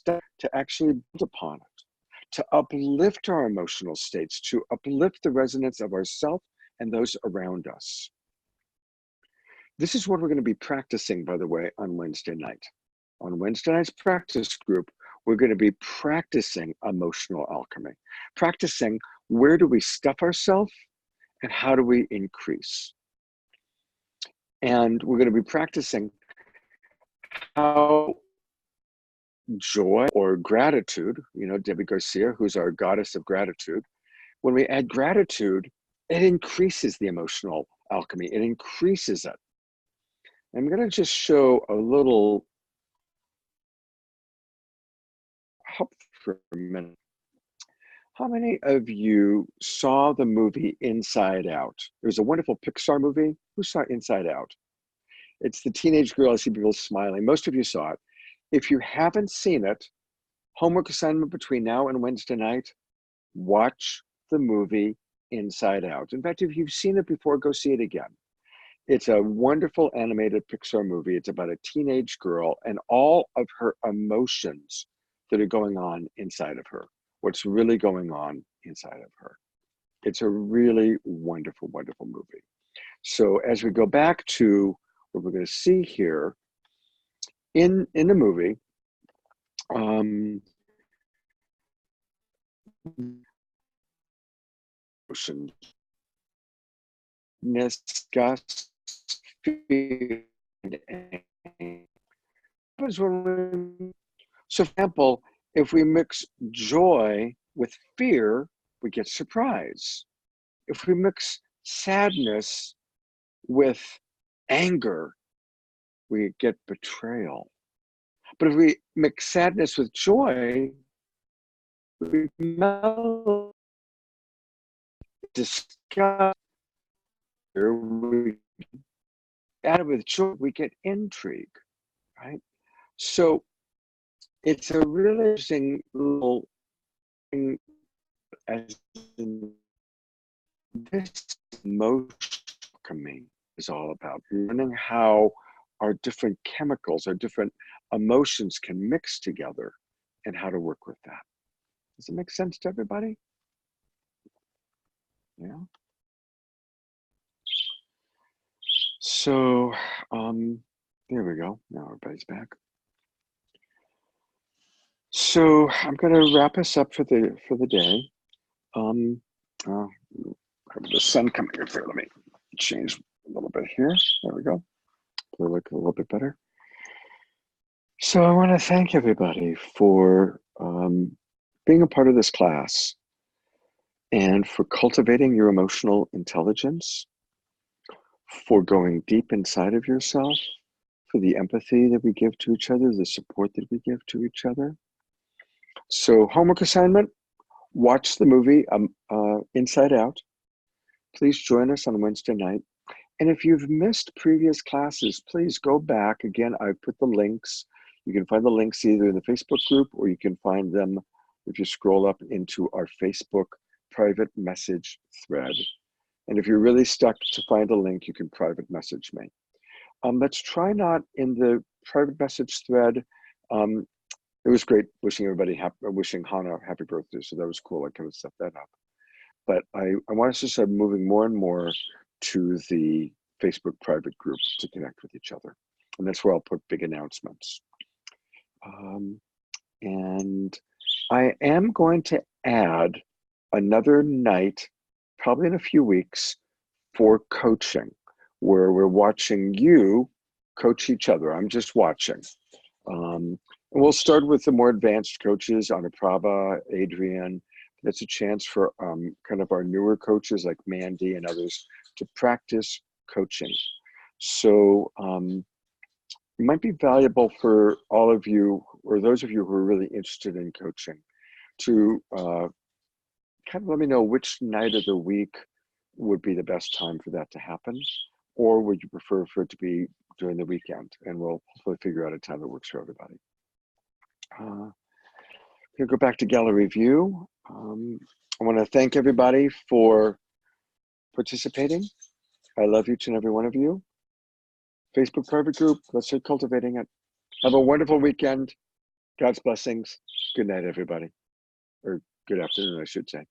[SPEAKER 13] to actually build upon it, to uplift our emotional states, to uplift the resonance of ourselves and those around us. This is what we're going to be practicing, by the way, on Wednesday night. On Wednesday night's practice group, we're going to be practicing emotional alchemy, practicing where do we stuff ourselves and how do we increase. And we're going to be practicing how joy or gratitude, you know, Debbie Garcia, who's our goddess of gratitude, when we add gratitude, it increases the emotional alchemy, it increases it. I'm going to just show a little hop for a minute. How many of you saw the movie Inside Out? There's a wonderful Pixar movie. Who saw Inside Out? It's the teenage girl. I see people smiling. Most of you saw it. If you haven't seen it, homework assignment between now and Wednesday night, watch the movie Inside Out. In fact, if you've seen it before, go see it again. It's a wonderful animated Pixar movie. It's about a teenage girl and all of her emotions that are going on inside of her, what's really going on inside of her. It's a really wonderful, wonderful movie. So as we go back to what we're going to see here in the movie, emotions, disgust, fear, and anger. So, for example, if we mix joy with fear, we get surprise. If we mix sadness with anger, we get betrayal. But if we mix sadness with joy, we melt disgust. We add it with joy, we get intrigue, right? So it's a really interesting little thing, as in this emotion alchemy is all about learning how our different chemicals, our different emotions can mix together and how to work with that. Does it make sense to everybody? Yeah. So there we go. Now everybody's back. So I'm going to wrap us up for the day. The sun coming in here. Let me change a little bit here. There we go. It'll look a little bit better. So I want to thank everybody for being a part of this class and for cultivating your emotional intelligence, for going deep inside of yourself, for the empathy that we give to each other, the support that we give to each other. So homework assignment, watch the movie Inside Out. Please join us on Wednesday night. And if you've missed previous classes, please go back. Again, I put the links. You can find the links either in the Facebook group or you can find them if you scroll up into our Facebook private message thread. And if you're really stuck to find a link, you can private message me. Let's try not in the private message thread. It was great wishing everybody wishing Hannah happy birthday. So that was cool. I could have set that up. But I want us to start moving more and more to the Facebook private group to connect with each other. And that's where I'll put big announcements. And I am going to add another night, probably in a few weeks, for coaching, where we're watching you coach each other. I'm just watching. And we'll start with the more advanced coaches, Anaprabha, Adrian. That's a chance for kind of our newer coaches like Mandy and others to practice coaching. So it might be valuable for all of you, or those of you who are really interested in coaching, to kind of let me know which night of the week would be the best time for that to happen, or would you prefer for it to be during the weekend? And we'll hopefully figure out a time that works for everybody. We'll go back to gallery view. I want to thank everybody for participating. I love each and every one of you. Facebook private group. Let's start cultivating it. Have a wonderful weekend. God's blessings. Good night, everybody. Or good afternoon, I should say.